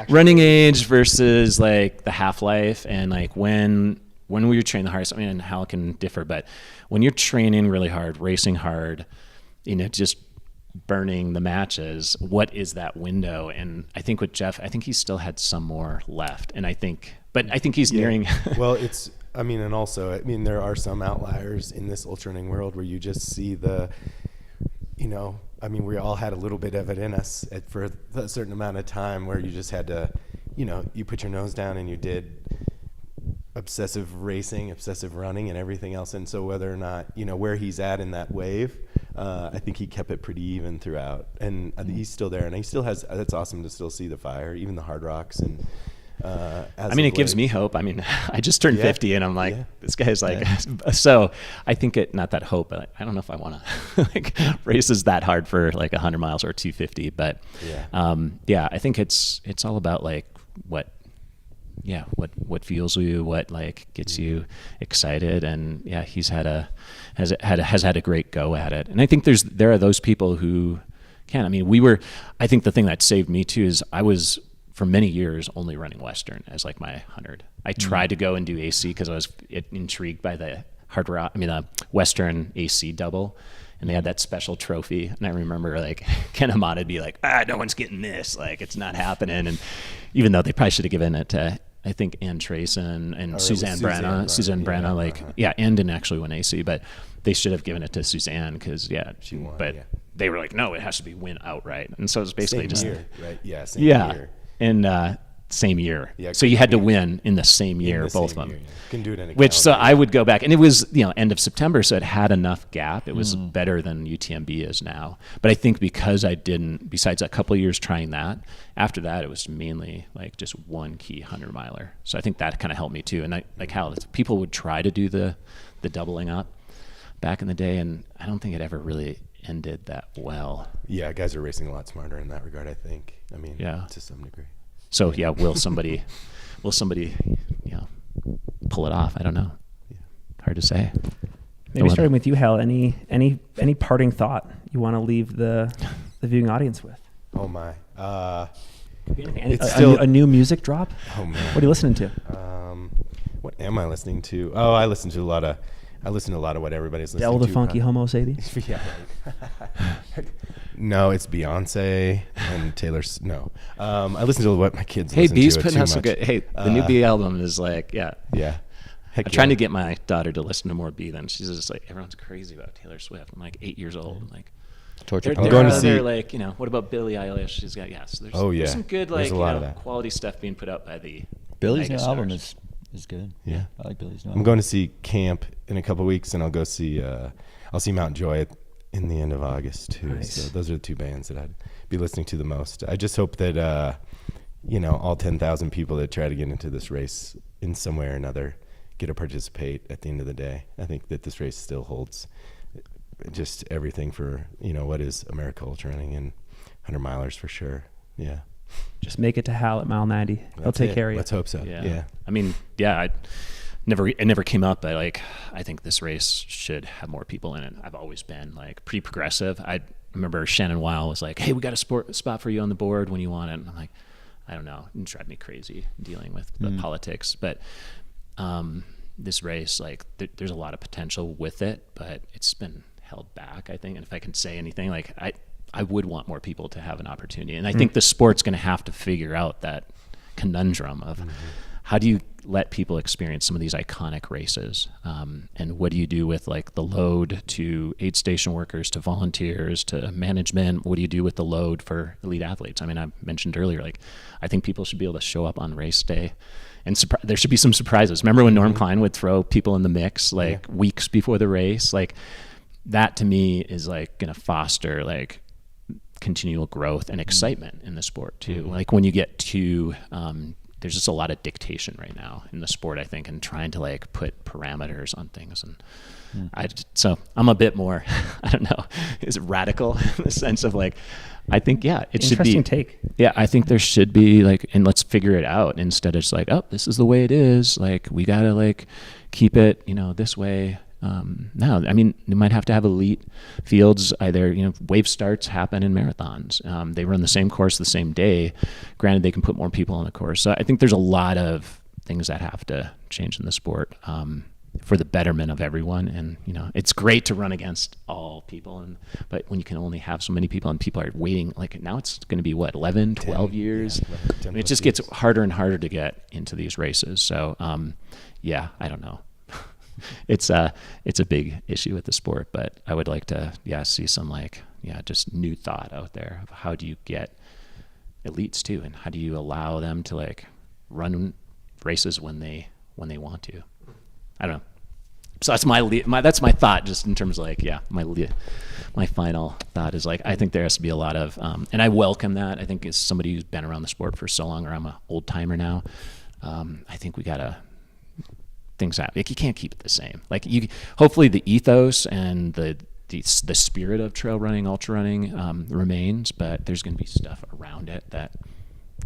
running age versus the half-life, and when we were training the hardest. And how it can differ, but when you're training really hard, racing hard, just burning the matches, what is that window? And I think with Jeff, I think he still had some more left, and I think he's nearing. Well, and also, there are some outliers in this ultra running world where you just see we all had a little bit of it in us for a certain amount of time where you just had to, you put your nose down and you did obsessive racing, obsessive running, and everything else. And so whether or not, where he's at in that wave, I think he kept it pretty even throughout. And he's still there, and he still has, that's awesome to still see the fire, even the hard rocks. And it gives me hope. I just turned 50 and I'm like, this guy's so I think not that hope, but I don't know if I want to races that hard for 100 miles or 250. But I think it's all about what fuels you, what gets you excited. And he's has had a great go at it. And I think there are those people who can. I think the thing that saved me too is I was for many years only running Western as my 100. I tried to go and do AC because I was intrigued by the the Western AC double, and they had that special trophy. And I remember Ken Hamada would be like, no one's getting this, it's not happening. And even though they probably should have given it to, I think, Ann Trayson and Suzanne Brana, Ann didn't actually win AC, but they should have given it to Suzanne because she won. But they were like, no, it has to be win outright. And so it was basically same year, right? Yeah, same year. And same year. Yeah, so you had to win in the same year, both of them. Year, Can do it in a Which, so I would go back, and it was, end of September, so it had enough gap. It was better than UTMB is now. But I think because I didn't, besides a couple of years trying that, after that, it was mainly just one key 100 miler. So I think that kind of helped me too. And how people would try to do the doubling up back in the day, and I don't think it ever really ended that well. Yeah, guys are racing a lot smarter in that regard, I think. To some degree. So will somebody pull it off? I don't know. Yeah. Hard to say. Maybe starting with you, Hal. Any parting thought you want to leave the viewing audience with? Oh my. It's still a new music drop. Oh man. What are you listening to? What am I listening to? Oh, I listen to a lot of what everybody's listening to. Del the Funky Homo Sapien? Yeah. Right. No, it's Beyonce and Taylor's. No. I listen to what my kids listen to. Hey, B's putting out some good. Hey, the new B album is Yeah. I'm trying to get my daughter to listen to more B than she's just everyone's crazy about Taylor Swift. I'm 8 years old. I'm torture. I'm going to see. What about Billie Eilish? She's got So there's some good there's a lot of that. quality stuff being put out by Billie's new album is good. Yeah. I like Billie's new album. I'm going to see Camp in a couple weeks, and I'll go see Mount Joy in the end of August too. Nice. So those are the two bands that I'd be listening to the most. I just hope that all 10,000 people that try to get into this race in some way or another get to participate at the end of the day. I think that this race still holds just everything for what is America ultra running and 100 milers for sure. Yeah. Just make it to Hal at mile 90. He'll take care of you. Let's hope so. Yeah. It never came up, but I think this race should have more people in it. I've always been pretty progressive. I remember Shannon Weil was like, "Hey, we got a spot for you on the board when you want it." And I'm like, I don't know, it drive me crazy dealing with the politics. But this race, there's a lot of potential with it, but it's been held back, I think. And if I can say anything, I would want more people to have an opportunity. And I think the sport's going to have to figure out that conundrum of how do you let people experience some of these iconic races, and what do you do with the load to aid station workers, to volunteers, to management? What do you do with the load for elite athletes? I mentioned earlier, I think people should be able to show up on race day, and there should be some surprises. Remember when Norm Klein would throw people in the mix weeks before the race? That to me is going to foster continual growth and excitement in the sport too. Like when you get to, there's just a lot of dictation right now in the sport, I think, and trying to like put parameters on things. And so I'm a bit more, I don't know, is it radical in the sense of like, I think, it should be. Interesting take. Yeah, I think there should be like, and let's figure it out instead of just like, oh, this is the way it is. Like we got to like keep it, this way. No, I mean, you might have to have elite fields. Either, wave starts happen in marathons. They run the same course the same day. Granted, they can put more people on the course. So I think there's a lot of things that have to change in the sport for the betterment of everyone. And, it's great to run against all people. But when you can only have so many people and people are waiting, like now it's going to be 11, 12 years. Yeah, 10 it just years. gets harder and harder to get into these races. So, I don't know. It's a big issue with the sport, but I would like to, see some just new thought out there of how do you get elites too, and how do you allow them to like run races when they want to. I don't know. So that's my thought, just in terms of like, my final thought is like, I think there has to be a lot of, and I welcome that. I think as somebody who's been around the sport for so long, or I'm an old timer now, I think we gotta. Things happen. Like you can't keep it the same. Like hopefully the ethos and the spirit of trail running, ultra running remains, but there's going to be stuff around it that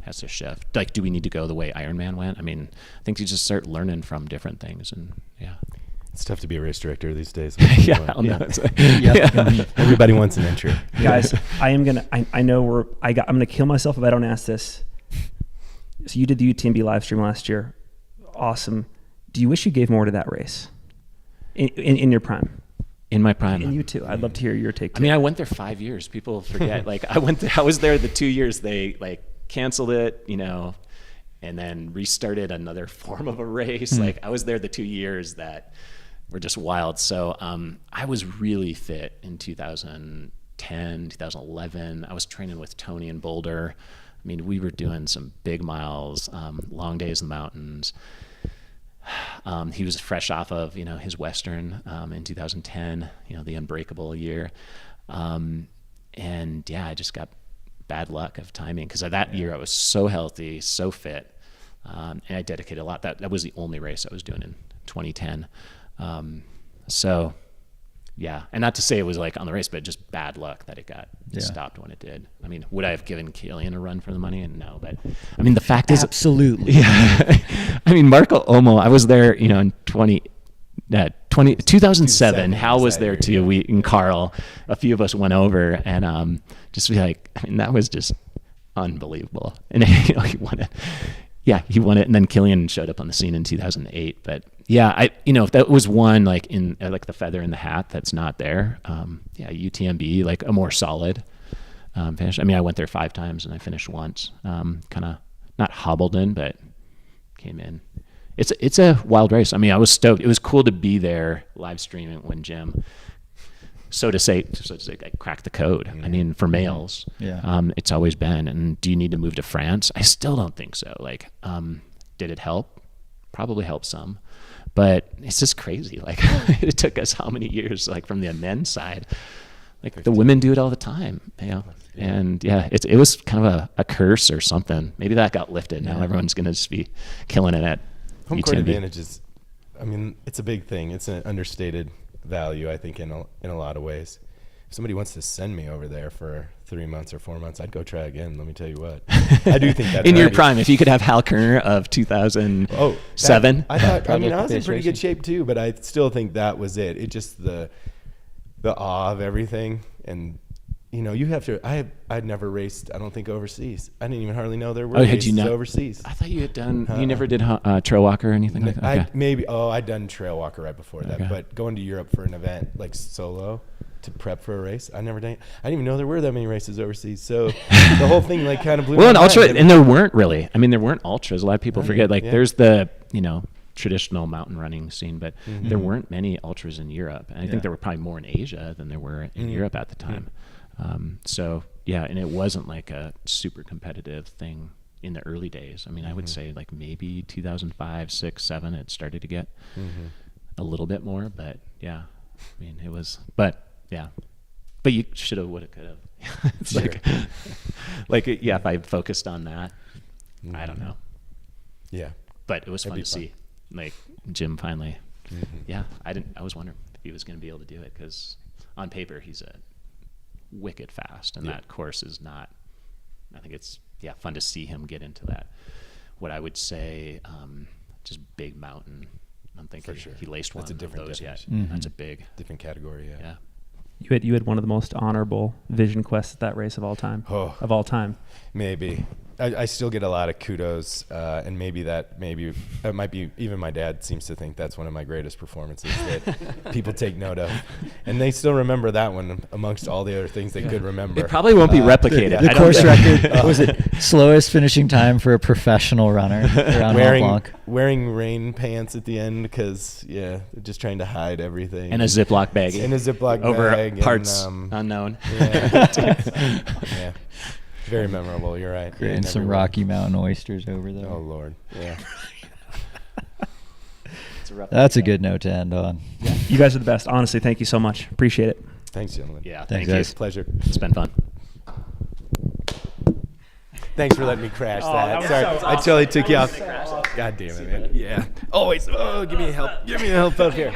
has to shift. Like, do we need to go the way Ironman went? I mean, I think you just start learning from different things, and It's tough to be a race director these days. Everybody wants an entry. Guys, I know I'm gonna kill myself if I don't ask this. So you did the UTMB live stream last year. Awesome. Do you wish you gave more to that race in your prime? In my prime. And you too. I'd love to hear your take too. I mean, I went there 5 years. People forget. Like I was there the 2 years they like canceled it, and then restarted another form of a race. Like I was there the 2 years that were just wild. So I was really fit in 2010, 2011. I was training with Tony in Boulder. I mean, we were doing some big miles, long days in the mountains. He was fresh off of, his Western in 2010, the unbreakable year. I just got bad luck of timing because that year I was so healthy, so fit, and I dedicated a lot. That was the only race I was doing in 2010. And not to say it was like on the race, but just bad luck that it got stopped when it did. I mean, would I have given Killian a run for the money? And no, but I mean, the fact is, absolutely. Yeah. I mean, Marco Omo, I was there, in 2007. Hal was there too. We and Carl, a few of us went over, and just be like, I mean, that was just unbelievable. And he won it. Yeah, he won it, and then Killian showed up on the scene in 2008. But if that was one like in like the feather in the hat that's not there. UTMB, like a more solid finish. I mean, I went there 5 times and I finished once. Kind of not hobbled in, but came in. It's a wild race. I mean, I was stoked. It was cool to be there live streaming when Jim, so to say, I cracked the code. I mean, for males, it's always been. And do you need to move to France? I still don't think so. Like, did it help? Probably helped some, but it's just crazy. Like, it took us how many years? Like from the men's side, like 15. The women do it all the time. And it was kind of a curse or something. Maybe that got lifted. Now everyone's gonna just be killing it at home court advantage. I mean, it's a big thing. It's an understated value, I think, in a lot of ways. If somebody wants to send me over there for 3 months or 4 months, I'd go try again. Let me tell you what. I do think that's in your prime. If you could have Hal Kerner of 2007. I was in pretty good shape too, but I still think that was it. It just the awe of everything, and you have to. I'd never raced. I don't think overseas. I didn't even hardly know there were races overseas. I thought you had done. You never did trail walker or anything like that. Okay. I'd done trail walker right before that, but going to Europe for an event like solo to prep for a race, I never done. I didn't even know there were that many races overseas. So the whole thing like kind of blew. Well, an ultra, and there weren't really. I mean, there weren't ultras. A lot of people forget. Like there's the traditional mountain running scene, but there weren't many ultras in Europe, and I think there were probably more in Asia than there were in Europe at the time. And it wasn't like a super competitive thing in the early days. I mean, I would say like maybe 2005, 6, 7, it started to get a little bit more, but I mean, it was, but But you should have, would have, could have. It's Sure. yeah, if I focused on that, I don't know. Yeah. But it was That'd fun be to fun. see. Like Jim finally, Mhm. I was wondering if he was going to be able to do it, because on paper he's a wicked fast, and Yeah. that course is not. I think it's fun to see him get into that. What I would say, just big mountain. I'm thinking For sure. he laced one That's a of different those. Yeah, definition. that's a big. Different category. Yeah. You had one of the most honorable vision quests at that race of all time. Oh. Of all time. Maybe. I still get a lot of kudos, and maybe it might be, even my dad seems to think that's one of my greatest performances that people take note of. And they still remember that one amongst all the other things they could remember. It probably won't be replicated. The I don't course think. record was it slowest finishing time for a professional runner around Mont Blanc. Wearing rain pants at the end because, they're just trying to hide everything. And a Ziploc bag. In a Ziploc over bag. parts and, unknown. Yeah. Very memorable. You're right. And some Rocky Mountain oysters over there. Oh, Lord. Yeah. That's a good note to end on. You guys are the best. Honestly, thank you so much. Appreciate it. Thanks, gentlemen. Yeah, Thanks, thank you. guys. Pleasure. It's been fun. Thanks for letting me crash Oh, that. that was Sorry, so I totally took you off. God damn it, man. Yeah. Always. Oh, give me a help. Give me a help up here.